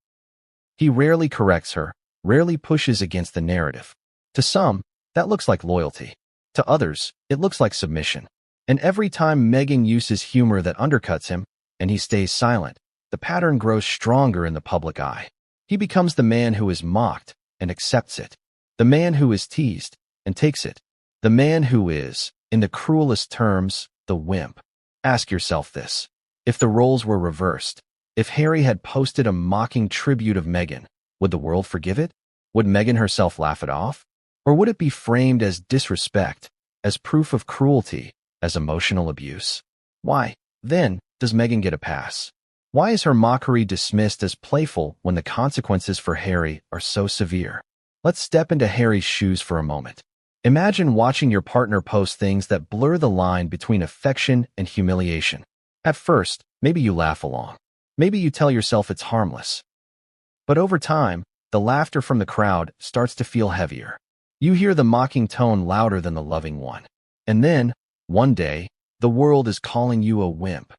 He rarely corrects her, rarely pushes against the narrative. To some, that looks like loyalty. To others, it looks like submission. And every time Meghan uses humor that undercuts him, and he stays silent, the pattern grows stronger in the public eye. He becomes the man who is mocked and accepts it. The man who is teased and takes it. The man who is, in the cruelest terms, the wimp. Ask yourself this. If the roles were reversed, if Harry had posted a mocking tribute of Meghan, would the world forgive it? Would Meghan herself laugh it off? Or would it be framed as disrespect, as proof of cruelty, as emotional abuse? Why, then, does Meghan get a pass? Why is her mockery dismissed as playful when the consequences for Harry are so severe? Let's step into Harry's shoes for a moment. Imagine watching your partner post things that blur the line between affection and humiliation. At first, maybe you laugh along. Maybe you tell yourself it's harmless. But over time, the laughter from the crowd starts to feel heavier. You hear the mocking tone louder than the loving one. And then, one day, the world is calling you a wimp.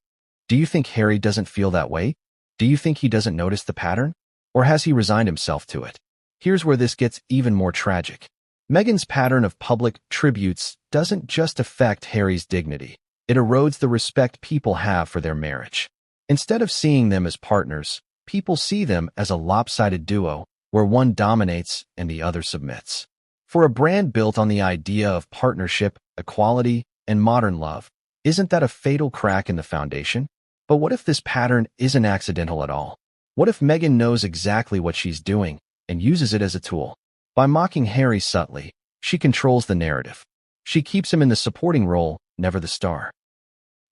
Do you think Harry doesn't feel that way? Do you think he doesn't notice the pattern? Or has he resigned himself to it? Here's where this gets even more tragic. Meghan's pattern of public tributes doesn't just affect Harry's dignity. It erodes the respect people have for their marriage. Instead of seeing them as partners, people see them as a lopsided duo where one dominates and the other submits. For a brand built on the idea of partnership, equality, and modern love, isn't that a fatal crack in the foundation? But what if this pattern isn't accidental at all? What if Meghan knows exactly what she's doing and uses it as a tool? By mocking Harry subtly, she controls the narrative. She keeps him in the supporting role, never the star.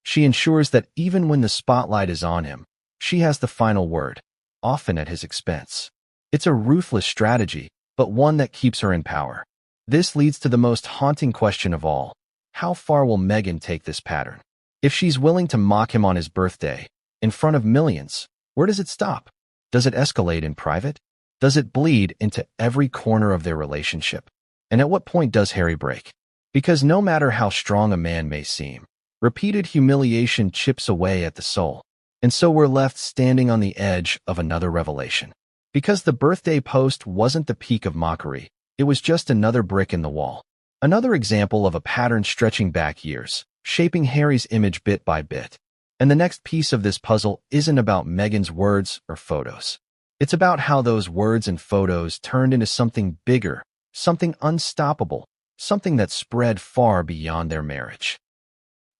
She ensures that even when the spotlight is on him, she has the final word, often at his expense. It's a ruthless strategy, but one that keeps her in power. This leads to the most haunting question of all. How far will Meghan take this pattern? If she's willing to mock him on his birthday, in front of millions, where does it stop? Does it escalate in private? Does it bleed into every corner of their relationship? And at what point does Harry break? Because no matter how strong a man may seem, repeated humiliation chips away at the soul. And so we're left standing on the edge of another revelation. Because the birthday post wasn't the peak of mockery, it was just another brick in the wall. Another example of a pattern stretching back years, shaping Harry's image bit by bit. And the next piece of this puzzle isn't about Meghan's words or photos. It's about how those words and photos turned into something bigger, something unstoppable, something that spread far beyond their marriage.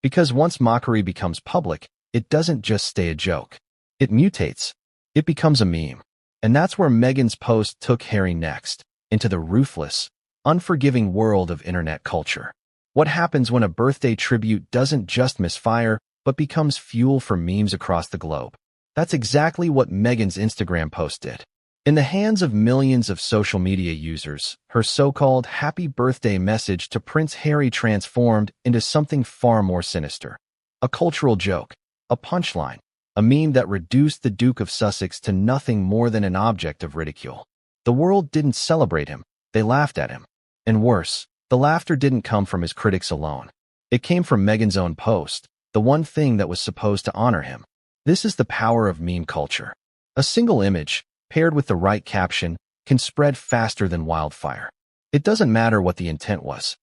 Because once mockery becomes public, it doesn't just stay a joke. It mutates. It becomes a meme. And that's where Meghan's post took Harry next, into the ruthless, unforgiving world of internet culture. What happens when a birthday tribute doesn't just misfire, but becomes fuel for memes across the globe? That's exactly what Meghan's Instagram post did. In the hands of millions of social media users, her so-called happy birthday message to Prince Harry transformed into something far more sinister. A cultural joke, a punchline, a meme that reduced the Duke of Sussex to nothing more than an object of ridicule. The world didn't celebrate him, they laughed at him. And worse, the laughter didn't come from his critics alone. It came from Meghan's own post, the one thing that was supposed to honor him. This is the power of meme culture. A single image, paired with the right caption, can spread faster than wildfire. It doesn't matter what the intent was.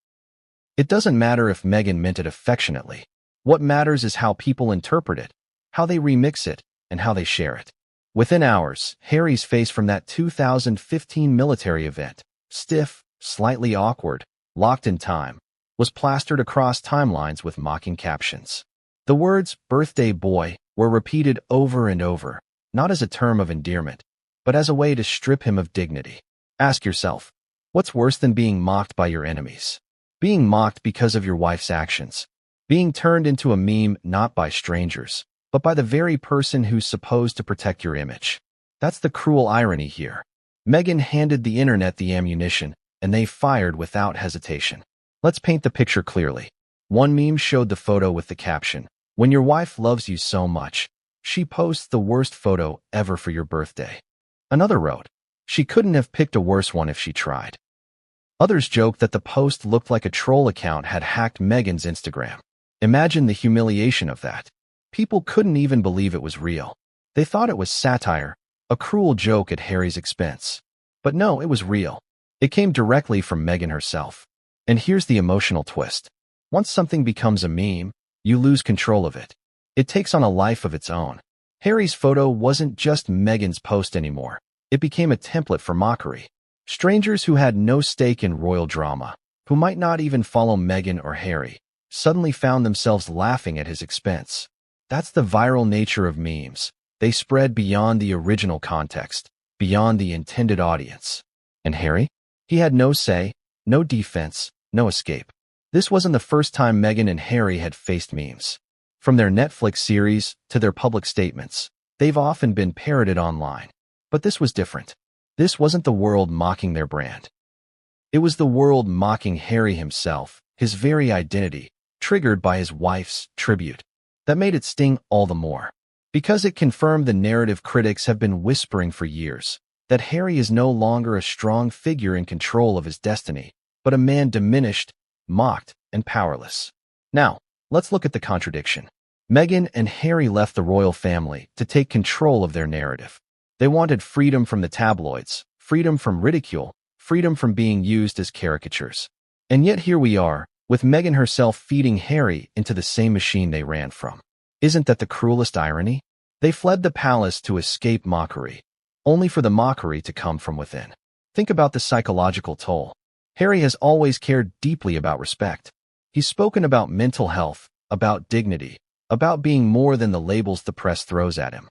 It doesn't matter if Meghan meant it affectionately. What matters is how people interpret it, how they remix it, and how they share it. Within hours, Harry's face from that 2015 military event, stiff, slightly awkward, locked in time, was plastered across timelines with mocking captions. The words "birthday boy" were repeated over and over, not as a term of endearment, but as a way to strip him of dignity. Ask yourself, what's worse than being mocked by your enemies? Being mocked because of your wife's actions. Being turned into a meme not by strangers, but by the very person who's supposed to protect your image. That's the cruel irony here. Meghan handed the internet the ammunition, and they fired without hesitation. Let's paint the picture clearly. One meme showed the photo with the caption, "When your wife loves you so much, she posts the worst photo ever for your birthday." Another wrote, "She couldn't have picked a worse one if she tried." Others joked that the post looked like a troll account had hacked Meghan's Instagram. Imagine the humiliation of that. People couldn't even believe it was real. They thought it was satire, a cruel joke at Harry's expense. But no, it was real. It came directly from Meghan herself. And here's the emotional twist. Once something becomes a meme, you lose control of it. It takes on a life of its own. Harry's photo wasn't just Meghan's post anymore. It became a template for mockery. Strangers who had no stake in royal drama, who might not even follow Meghan or Harry, suddenly found themselves laughing at his expense. That's the viral nature of memes. They spread beyond the original context, beyond the intended audience. And Harry? He had no say, no defense, no escape. This wasn't the first time Meghan and Harry had faced memes. From their Netflix series to their public statements, they've often been parroted online. But this was different. This wasn't the world mocking their brand. It was the world mocking Harry himself, his very identity, triggered by his wife's tribute. That made it sting all the more. Because it confirmed the narrative critics have been whispering for years, that Harry is no longer a strong figure in control of his destiny, but a man diminished, mocked, and powerless. Now, let's look at the contradiction. Meghan and Harry left the royal family to take control of their narrative. They wanted freedom from the tabloids, freedom from ridicule, freedom from being used as caricatures. And yet here we are, with Meghan herself feeding Harry into the same machine they ran from. Isn't that the cruelest irony? They fled the palace to escape mockery, only for the mockery to come from within. Think about the psychological toll. Harry has always cared deeply about respect. He's spoken about mental health, about dignity, about being more than the labels the press throws at him.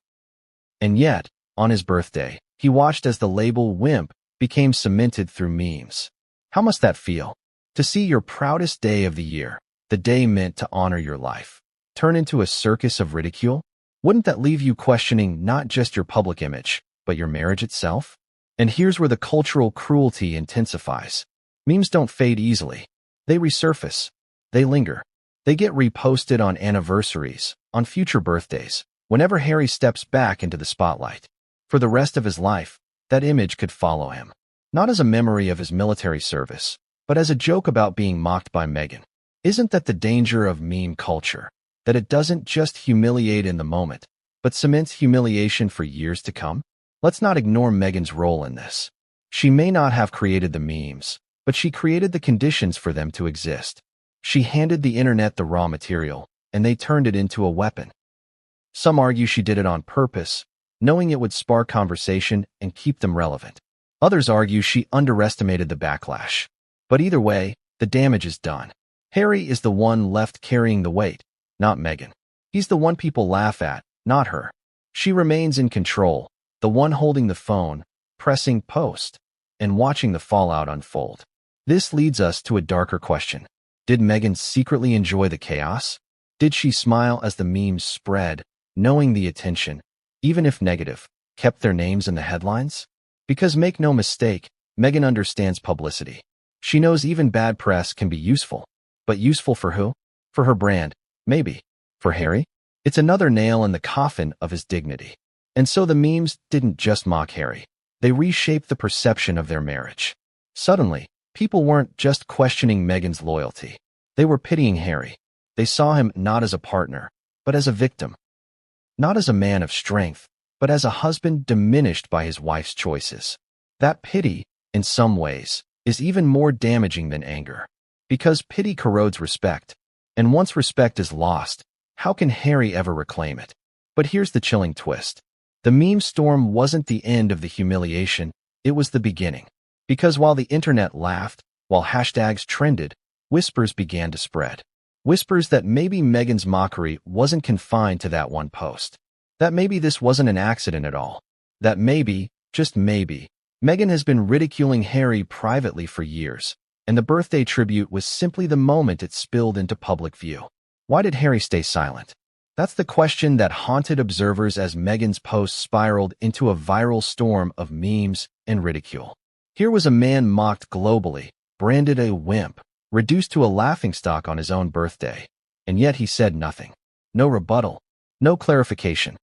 And yet, on his birthday, he watched as the label wimp became cemented through memes. How must that feel? To see your proudest day of the year, the day meant to honor your life, turn into a circus of ridicule? Wouldn't that leave you questioning not just your public image, but your marriage itself? And here's where the cultural cruelty intensifies. Memes don't fade easily. They resurface. They linger. They get reposted on anniversaries, on future birthdays, whenever Harry steps back into the spotlight. For the rest of his life, that image could follow him, not as a memory of his military service, but as a joke about being mocked by Meghan. Isn't that the danger of meme culture? That it doesn't just humiliate in the moment, but cements humiliation for years to come? Let's not ignore Meghan's role in this. She may not have created the memes, but she created the conditions for them to exist. She handed the internet the raw material, and they turned it into a weapon. Some argue she did it on purpose, knowing it would spark conversation and keep them relevant. Others argue she underestimated the backlash. But either way, the damage is done. Harry is the one left carrying the weight, not Meghan. He's the one people laugh at, not her. She remains in control, the one holding the phone, pressing post, and watching the fallout unfold. This leads us to a darker question. Did Meghan secretly enjoy the chaos? Did she smile as the memes spread, knowing the attention, even if negative, kept their names in the headlines? Because make no mistake, Meghan understands publicity. She knows even bad press can be useful. But useful for who? For her brand, maybe. For Harry? It's another nail in the coffin of his dignity. And so the memes didn't just mock Harry. They reshaped the perception of their marriage. Suddenly, people weren't just questioning Meghan's loyalty. They were pitying Harry. They saw him not as a partner, but as a victim. Not as a man of strength, but as a husband diminished by his wife's choices. That pity, in some ways, is even more damaging than anger. Because pity corrodes respect, and once respect is lost, how can Harry ever reclaim it? But here's the chilling twist. The meme storm wasn't the end of the humiliation, it was the beginning. Because while the internet laughed, while hashtags trended, whispers began to spread. Whispers that maybe Meghan's mockery wasn't confined to that one post. That maybe this wasn't an accident at all. That maybe, just maybe, Meghan has been ridiculing Harry privately for years, and the birthday tribute was simply the moment it spilled into public view. Why did Harry stay silent? That's the question that haunted observers as Meghan's post spiraled into a viral storm of memes and ridicule. Here was a man mocked globally, branded a wimp, reduced to a laughingstock on his own birthday, and yet he said nothing. No rebuttal, no clarification,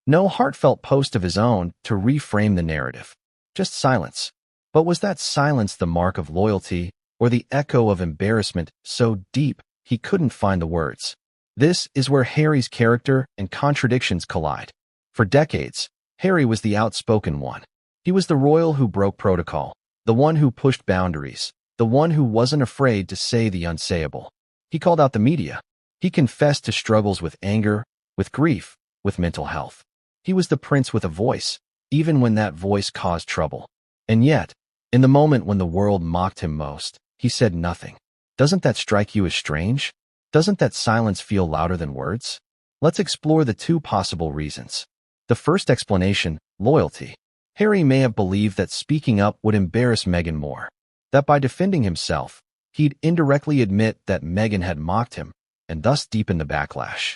no heartfelt post of his own to reframe the narrative. Just silence. But was that silence the mark of loyalty, or the echo of embarrassment so deep he couldn't find the words? This is where Harry's character and contradictions collide. For decades, Harry was the outspoken one. He was the royal who broke protocol, the one who pushed boundaries, the one who wasn't afraid to say the unsayable. He called out the media. He confessed to struggles with anger, with grief, with mental health. He was the prince with a voice, even when that voice caused trouble. And yet, in the moment when the world mocked him most, he said nothing. Doesn't that strike you as strange? Doesn't that silence feel louder than words? Let's explore the two possible reasons. The first explanation, loyalty. Harry may have believed that speaking up would embarrass Meghan more. That by defending himself, he'd indirectly admit that Meghan had mocked him, and thus deepen the backlash.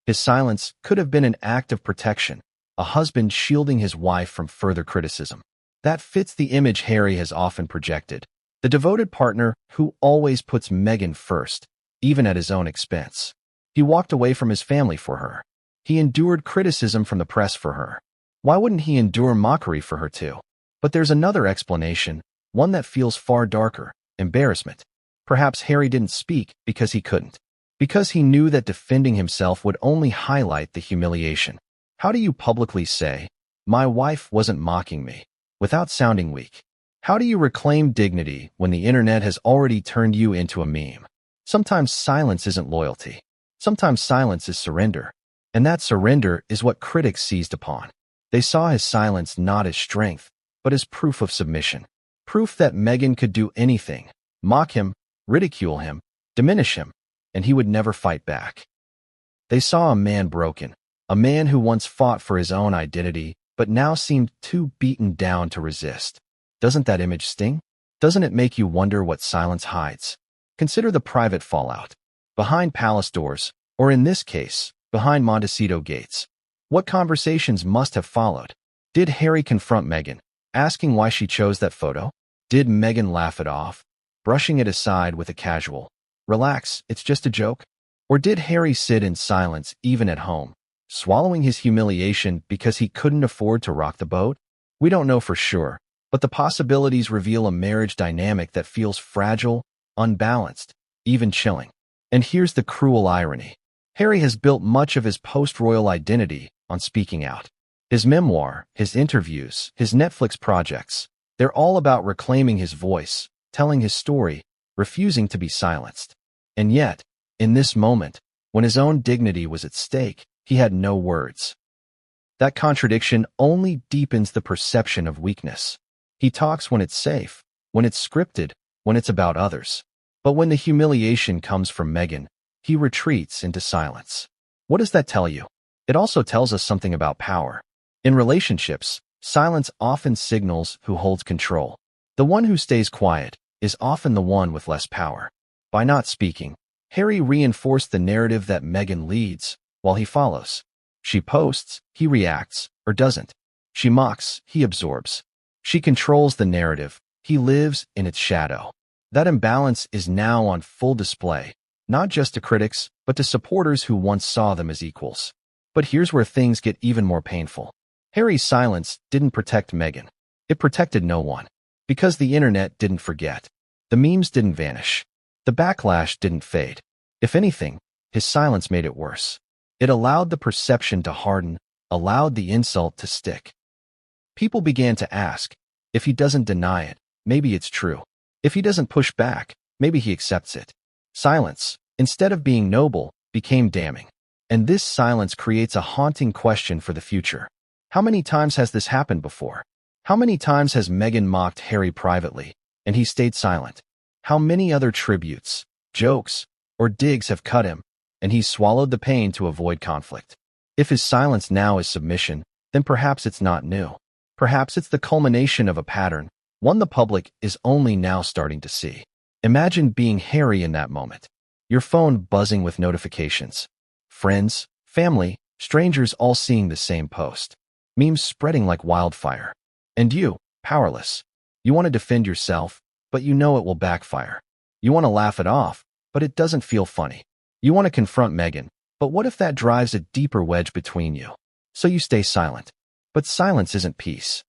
His silence could have been an act of protection, a husband shielding his wife from further criticism. That fits the image Harry has often projected, the devoted partner who always puts Meghan first, even at his own expense. He walked away from his family for her. He endured criticism from the press for her. Why wouldn't he endure mockery for her too? But there's another explanation, one that feels far darker, embarrassment. Perhaps Harry didn't speak because he couldn't. Because he knew that defending himself would only highlight the humiliation. How do you publicly say, "My wife wasn't mocking me," without sounding weak? How do you reclaim dignity when the internet has already turned you into a meme? Sometimes silence isn't loyalty. Sometimes silence is surrender. And that surrender is what critics seized upon. They saw his silence not as strength, but as proof of submission. Proof that Meghan could do anything, mock him, ridicule him, diminish him, and he would never fight back. They saw a man broken, a man who once fought for his own identity, but now seemed too beaten down to resist. Doesn't that image sting? Doesn't it make you wonder what silence hides? Consider the private fallout. Behind palace doors, or in this case, behind Montecito gates. What conversations must have followed? Did Harry confront Meghan, asking why she chose that photo? Did Meghan laugh it off, brushing it aside with a casual, "Relax, it's just a joke"? Or did Harry sit in silence even at home, swallowing his humiliation because he couldn't afford to rock the boat? We don't know for sure, but the possibilities reveal a marriage dynamic that feels fragile, unbalanced, even chilling. And here's the cruel irony. Harry has built much of his post-royal identity on speaking out. His memoir, his interviews, his Netflix projects, they're all about reclaiming his voice, telling his story, refusing to be silenced. And yet, in this moment, when his own dignity was at stake, he had no words. That contradiction only deepens the perception of weakness. He talks when it's safe, when it's scripted, when it's about others. But when the humiliation comes from Meghan, he retreats into silence. What does that tell you? It also tells us something about power. In relationships, silence often signals who holds control. The one who stays quiet is often the one with less power. By not speaking, Harry reinforced the narrative that Meghan leads, while he follows. She posts, he reacts, or doesn't. She mocks, he absorbs. She controls the narrative, he lives in its shadow. That imbalance is now on full display, not just to critics, but to supporters who once saw them as equals. But here's where things get even more painful. Harry's silence didn't protect Meghan. It protected no one. Because the internet didn't forget. The memes didn't vanish. The backlash didn't fade. If anything, his silence made it worse. It allowed the perception to harden, allowed the insult to stick. People began to ask, if he doesn't deny it, maybe it's true. If he doesn't push back, maybe he accepts it. Silence, instead of being noble, became damning. And this silence creates a haunting question for the future. How many times has this happened before? How many times has Meghan mocked Harry privately, and he stayed silent? How many other tributes, jokes, or digs have cut him, and he's swallowed the pain to avoid conflict? If his silence now is submission, then perhaps it's not new. Perhaps it's the culmination of a pattern, one the public is only now starting to see. Imagine being Harry in that moment. Your phone buzzing with notifications. Friends, family, strangers all seeing the same post. Memes spreading like wildfire. And you, powerless. You want to defend yourself, but you know it will backfire. You want to laugh it off, but it doesn't feel funny. You want to confront Meghan, but what if that drives a deeper wedge between you? So you stay silent. But silence isn't peace.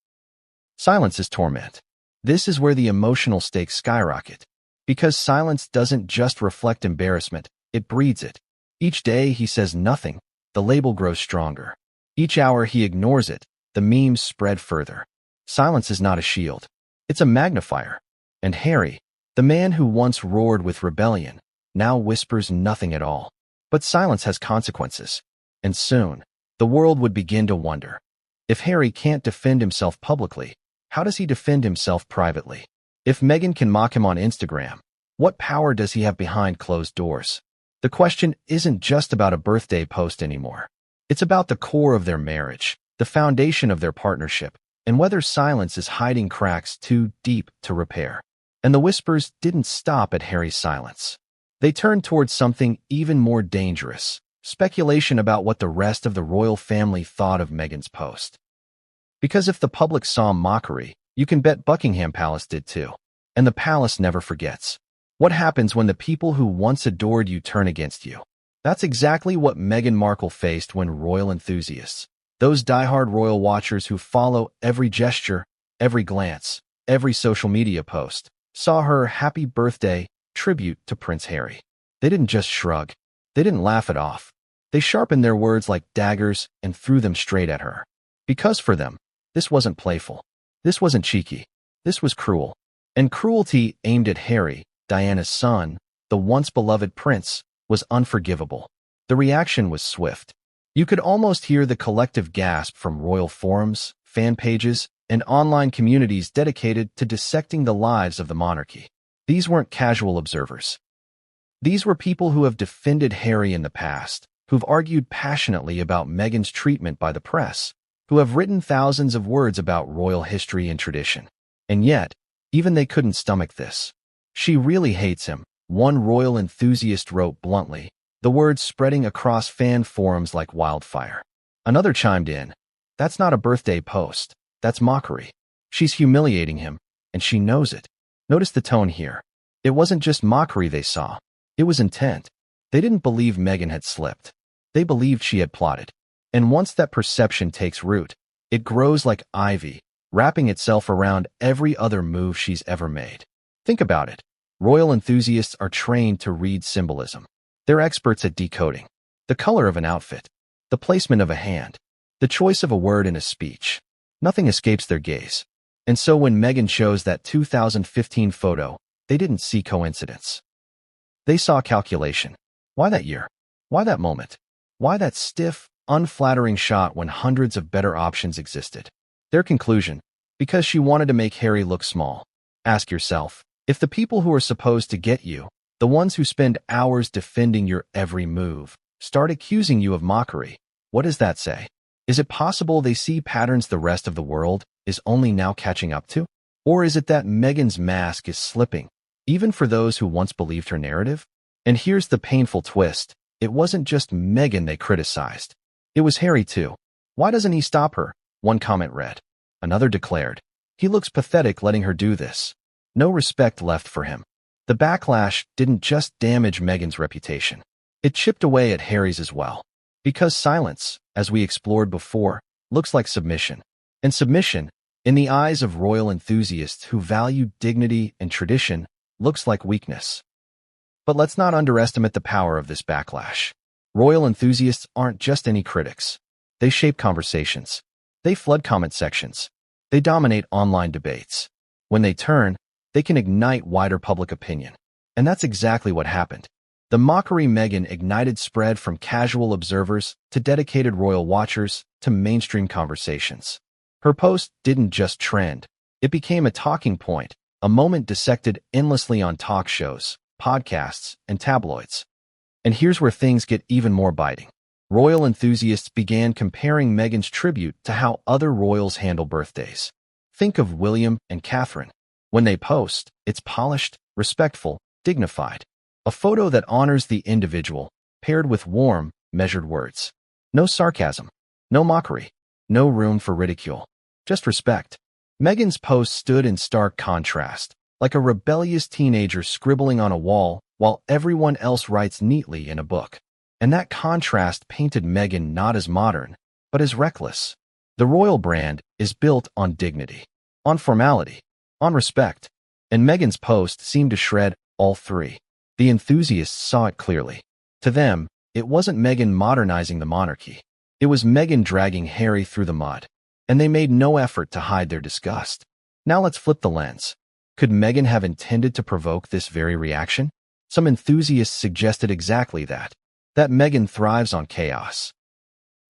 Silence is torment. This is where the emotional stakes skyrocket. Because silence doesn't just reflect embarrassment, it breeds it. Each day he says nothing, the label grows stronger. Each hour he ignores it, the memes spread further. Silence is not a shield. It's a magnifier. And Harry, the man who once roared with rebellion, now whispers nothing at all. But silence has consequences. And soon, the world would begin to wonder. If Harry can't defend himself publicly, how does he defend himself privately? If Meghan can mock him on Instagram, what power does he have behind closed doors? The question isn't just about a birthday post anymore. It's about the core of their marriage, the foundation of their partnership, and whether silence is hiding cracks too deep to repair. And the whispers didn't stop at Harry's silence. They turned towards something even more dangerous, speculation about what the rest of the royal family thought of Meghan's post. Because if the public saw mockery, you can bet Buckingham Palace did too. And the palace never forgets. What happens when the people who once adored you turn against you? That's exactly what Meghan Markle faced when royal enthusiasts, those diehard royal watchers who follow every gesture, every glance, every social media post, saw her happy birthday tribute to Prince Harry. They didn't just shrug. They didn't laugh it off. They sharpened their words like daggers and threw them straight at her. Because for them, this wasn't playful. This wasn't cheeky. This was cruel. And cruelty aimed at Harry, Diana's son, the once beloved prince, was unforgivable. The reaction was swift. You could almost hear the collective gasp from royal forums, fan pages, and online communities dedicated to dissecting the lives of the monarchy. These weren't casual observers. These were people who have defended Harry in the past, who've argued passionately about Meghan's treatment by the press, who have written thousands of words about royal history and tradition. And yet, even they couldn't stomach this. She really hates him, one royal enthusiast wrote bluntly, the words spreading across fan forums like wildfire. Another chimed in, that's not a birthday post, that's mockery. She's humiliating him, and she knows it. Notice the tone here. It wasn't just mockery they saw. It was intent. They didn't believe Meghan had slipped. They believed she had plotted. And once that perception takes root, it grows like ivy, wrapping itself around every other move she's ever made. Think about it. Royal enthusiasts are trained to read symbolism. They're experts at decoding the color of an outfit, the placement of a hand, the choice of a word in a speech. Nothing escapes their gaze. And so when Meghan chose that 2015 photo, they didn't see coincidence. They saw calculation. Why that year? Why that moment? Why that stiff, unflattering shot when hundreds of better options existed? Their conclusion, because she wanted to make Harry look small. Ask yourself, if the people who are supposed to get you, the ones who spend hours defending your every move, start accusing you of mockery, what does that say? Is it possible they see patterns the rest of the world is only now catching up to? Or is it that Meghan's mask is slipping, even for those who once believed her narrative? And here's the painful twist. It wasn't just Meghan they criticized. It was Harry too. Why doesn't he stop her? One comment read. Another declared, he looks pathetic letting her do this. No respect left for him. The backlash didn't just damage Meghan's reputation. It chipped away at Harry's as well. Because silence, as we explored before, looks like submission. And submission, in the eyes of royal enthusiasts who value dignity and tradition, looks like weakness. But let's not underestimate the power of this backlash. Royal enthusiasts aren't just any critics. They shape conversations. They flood comment sections. They dominate online debates. When they turn, they can ignite wider public opinion. And that's exactly what happened. The mockery Meghan ignited spread from casual observers to dedicated royal watchers to mainstream conversations. Her post didn't just trend. It became a talking point, a moment dissected endlessly on talk shows, podcasts, and tabloids. And here's where things get even more biting. Royal enthusiasts began comparing Meghan's tribute to how other royals handle birthdays. Think of William and Catherine. When they post, it's polished, respectful, dignified. A photo that honors the individual, paired with warm, measured words. No sarcasm, no mockery, no room for ridicule. Just respect. Meghan's post stood in stark contrast, like a rebellious teenager scribbling on a wall while everyone else writes neatly in a book. And that contrast painted Meghan not as modern, but as reckless. The royal brand is built on dignity, on formality, on respect. And Meghan's post seemed to shred all three. The enthusiasts saw it clearly. To them, it wasn't Meghan modernizing the monarchy. It was Meghan dragging Harry through the mud. And they made no effort to hide their disgust. Now let's flip the lens. Could Meghan have intended to provoke this very reaction? Some enthusiasts suggested exactly that. That Meghan thrives on chaos.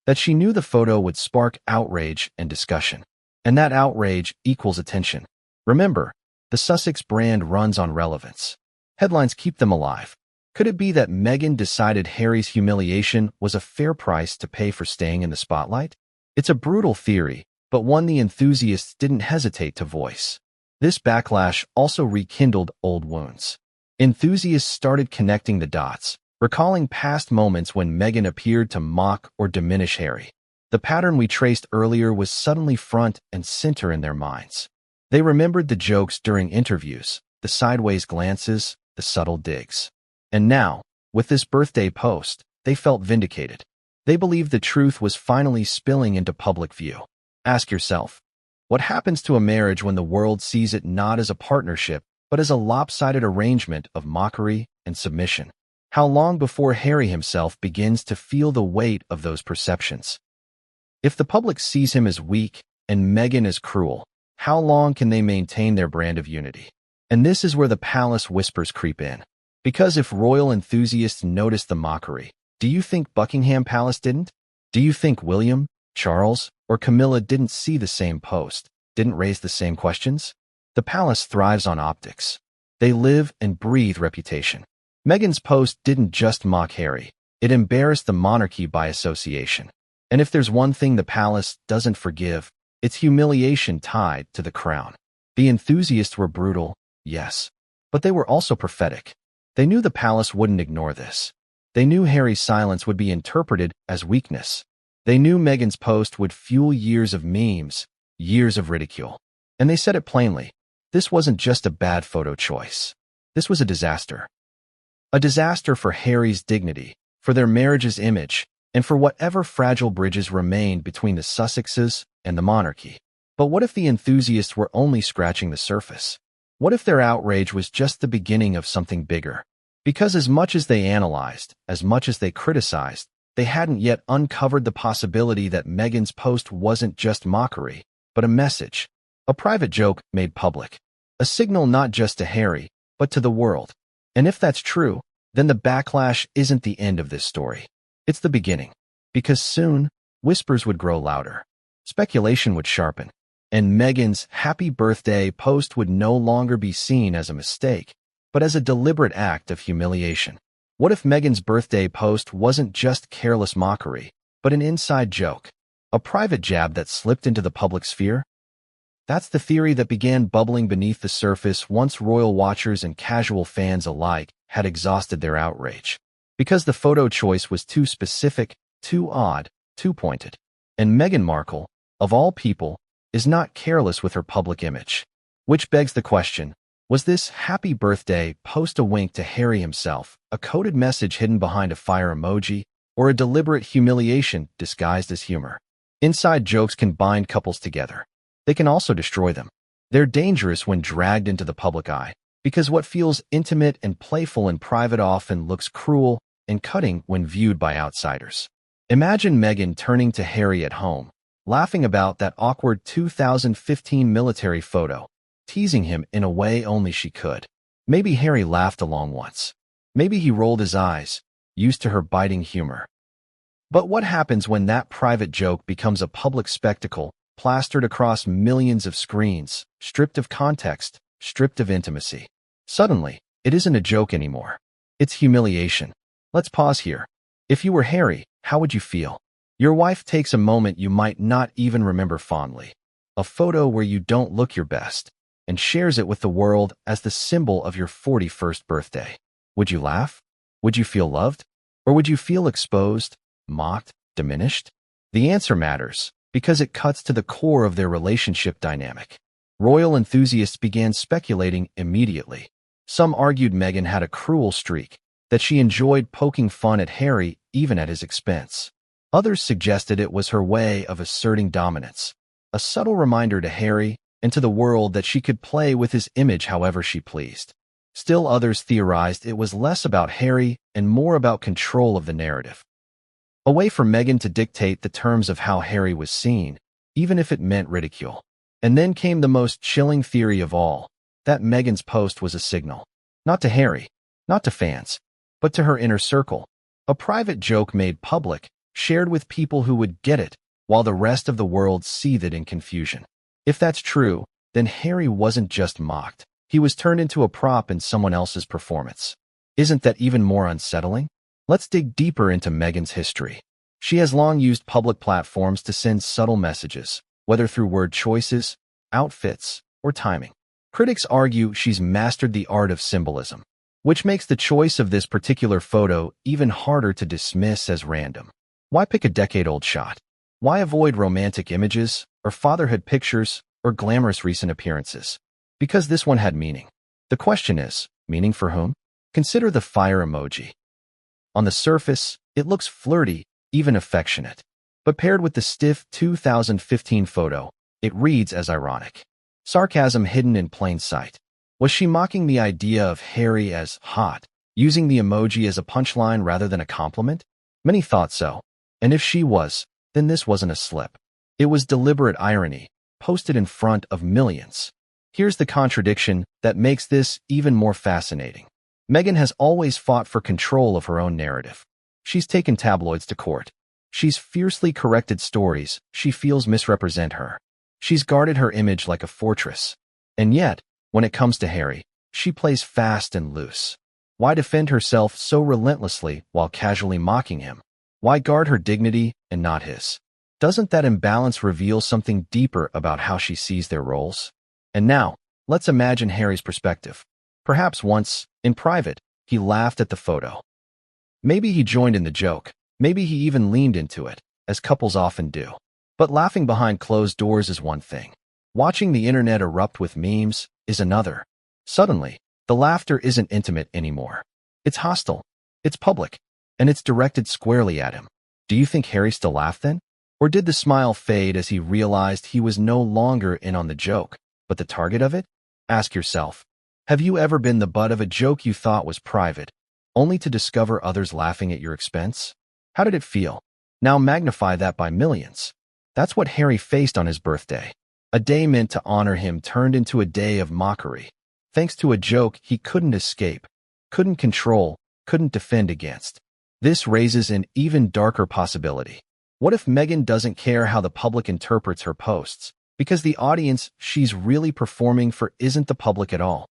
That she knew the photo would spark outrage and discussion. And that outrage equals attention. Remember, the Sussex brand runs on relevance. Headlines keep them alive. Could it be that Meghan decided Harry's humiliation was a fair price to pay for staying in the spotlight? It's a brutal theory, but one the enthusiasts didn't hesitate to voice. This backlash also rekindled old wounds. Enthusiasts started connecting the dots, recalling past moments when Meghan appeared to mock or diminish Harry. The pattern we traced earlier was suddenly front and center in their minds. They remembered the jokes during interviews, the sideways glances, the subtle digs. And now, with this birthday post, they felt vindicated. They believed the truth was finally spilling into public view. Ask yourself, what happens to a marriage when the world sees it not as a partnership, but as a lopsided arrangement of mockery and submission? How long before Harry himself begins to feel the weight of those perceptions? If the public sees him as weak and Meghan as cruel, how long can they maintain their brand of unity? And this is where the palace whispers creep in. Because if royal enthusiasts noticed the mockery, do you think Buckingham Palace didn't? Do you think William, Charles, or Camilla didn't see the same post, didn't raise the same questions? The palace thrives on optics. They live and breathe reputation. Meghan's post didn't just mock Harry. It embarrassed the monarchy by association. And if there's one thing the palace doesn't forgive, it's humiliation tied to the crown. The enthusiasts were brutal, yes, but they were also prophetic. They knew the palace wouldn't ignore this. They knew Harry's silence would be interpreted as weakness. They knew Meghan's post would fuel years of memes, years of ridicule. And they said it plainly. This wasn't just a bad photo choice. This was a disaster. A disaster for Harry's dignity, for their marriage's image, and for whatever fragile bridges remained between the Sussexes and the monarchy. But what if the enthusiasts were only scratching the surface? What if their outrage was just the beginning of something bigger? Because as much as they analyzed, as much as they criticized, they hadn't yet uncovered the possibility that Meghan's post wasn't just mockery, but a message, a private joke made public, a signal not just to Harry, but to the world. And if that's true, then the backlash isn't the end of this story. It's the beginning. Because soon, whispers would grow louder, speculation would sharpen, and Meghan's happy birthday post would no longer be seen as a mistake, but as a deliberate act of humiliation. What if Meghan's birthday post wasn't just careless mockery, but an inside joke, a private jab that slipped into the public sphere? That's the theory that began bubbling beneath the surface once royal watchers and casual fans alike had exhausted their outrage. Because the photo choice was too specific, too odd, too pointed. And Meghan Markle, of all people, is not careless with her public image. Which begs the question, was this happy birthday post a wink to Harry himself, a coded message hidden behind a fire emoji, or a deliberate humiliation disguised as humor? Inside jokes can bind couples together. They can also destroy them. They're dangerous when dragged into the public eye. Because what feels intimate and playful in private often looks cruel and cutting when viewed by outsiders. Imagine Meghan turning to Harry at home, laughing about that awkward 2015 military photo, teasing him in a way only she could. Maybe Harry laughed along once. Maybe he rolled his eyes, used to her biting humor. But what happens when that private joke becomes a public spectacle, plastered across millions of screens, stripped of context, stripped of intimacy? Suddenly, it isn't a joke anymore. It's humiliation. Let's pause here. If you were Harry, how would you feel? Your wife takes a moment you might not even remember fondly, a photo where you don't look your best, and shares it with the world as the symbol of your 41st birthday. Would you laugh? Would you feel loved? Or would you feel exposed, mocked, diminished? The answer matters, because it cuts to the core of their relationship dynamic. Royal enthusiasts began speculating immediately. Some argued Meghan had a cruel streak, that she enjoyed poking fun at Harry even at his expense. Others suggested it was her way of asserting dominance, a subtle reminder to Harry and to the world that she could play with his image however she pleased. Still others theorized it was less about Harry and more about control of the narrative. A way for Meghan to dictate the terms of how Harry was seen, even if it meant ridicule. And then came the most chilling theory of all, that Meghan's post was a signal. Not to Harry, not to fans, but to her inner circle. A private joke made public, shared with people who would get it, while the rest of the world seethed in confusion. If that's true, then Harry wasn't just mocked. He was turned into a prop in someone else's performance. Isn't that even more unsettling? Let's dig deeper into Meghan's history. She has long used public platforms to send subtle messages, whether through word choices, outfits, or timing. Critics argue she's mastered the art of symbolism, which makes the choice of this particular photo even harder to dismiss as random. Why pick a decade-old shot? Why avoid romantic images, or fatherhood pictures, or glamorous recent appearances? Because this one had meaning. The question is, meaning for whom? Consider the fire emoji. On the surface, it looks flirty, even affectionate. But paired with the stiff 2015 photo, it reads as ironic. Sarcasm hidden in plain sight. Was she mocking the idea of Harry as hot, using the emoji as a punchline rather than a compliment? Many thought so. And if she was, then this wasn't a slip. It was deliberate irony, posted in front of millions. Here's the contradiction that makes this even more fascinating. Meghan has always fought for control of her own narrative. She's taken tabloids to court. She's fiercely corrected stories she feels misrepresent her. She's guarded her image like a fortress. And yet, when it comes to Harry, she plays fast and loose. Why defend herself so relentlessly while casually mocking him? Why guard her dignity and not his? Doesn't that imbalance reveal something deeper about how she sees their roles? And now, let's imagine Harry's perspective. Perhaps once, in private, he laughed at the photo. Maybe he joined in the joke. Maybe he even leaned into it, as couples often do. But laughing behind closed doors is one thing. Watching the internet erupt with memes is another. Suddenly, the laughter isn't intimate anymore. It's hostile, it's public, and it's directed squarely at him. Do you think Harry still laughed then? Or did the smile fade as he realized he was no longer in on the joke, but the target of it? Ask yourself, have you ever been the butt of a joke you thought was private, only to discover others laughing at your expense? How did it feel? Now magnify that by millions. That's what Harry faced on his birthday. A day meant to honor him turned into a day of mockery, thanks to a joke he couldn't escape, couldn't control, couldn't defend against. This raises an even darker possibility. What if Meghan doesn't care how the public interprets her posts, because the audience she's really performing for isn't the public at all?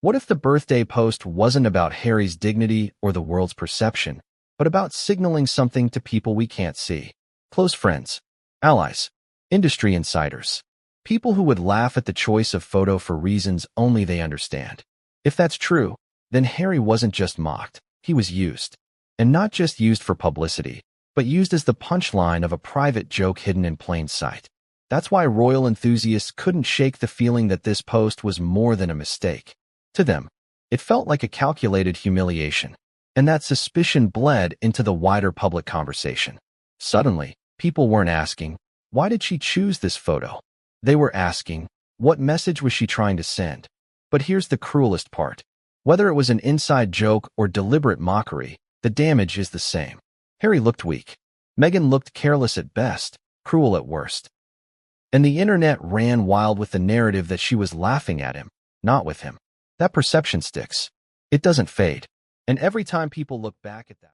What if the birthday post wasn't about Harry's dignity or the world's perception, but about signaling something to people we can't see? Close friends, allies, industry insiders, people who would laugh at the choice of photo for reasons only they understand. If that's true, then Harry wasn't just mocked, he was used. And not just used for publicity, but used as the punchline of a private joke hidden in plain sight. That's why royal enthusiasts couldn't shake the feeling that this post was more than a mistake. To them, it felt like a calculated humiliation, and that suspicion bled into the wider public conversation. Suddenly, people weren't asking, why did she choose this photo? They were asking, what message was she trying to send? But here's the cruelest part. Whether it was an inside joke or deliberate mockery, the damage is the same. Harry looked weak. Meghan looked careless at best, cruel at worst. And the internet ran wild with the narrative that she was laughing at him, not with him. That perception sticks. It doesn't fade. And every time people look back at that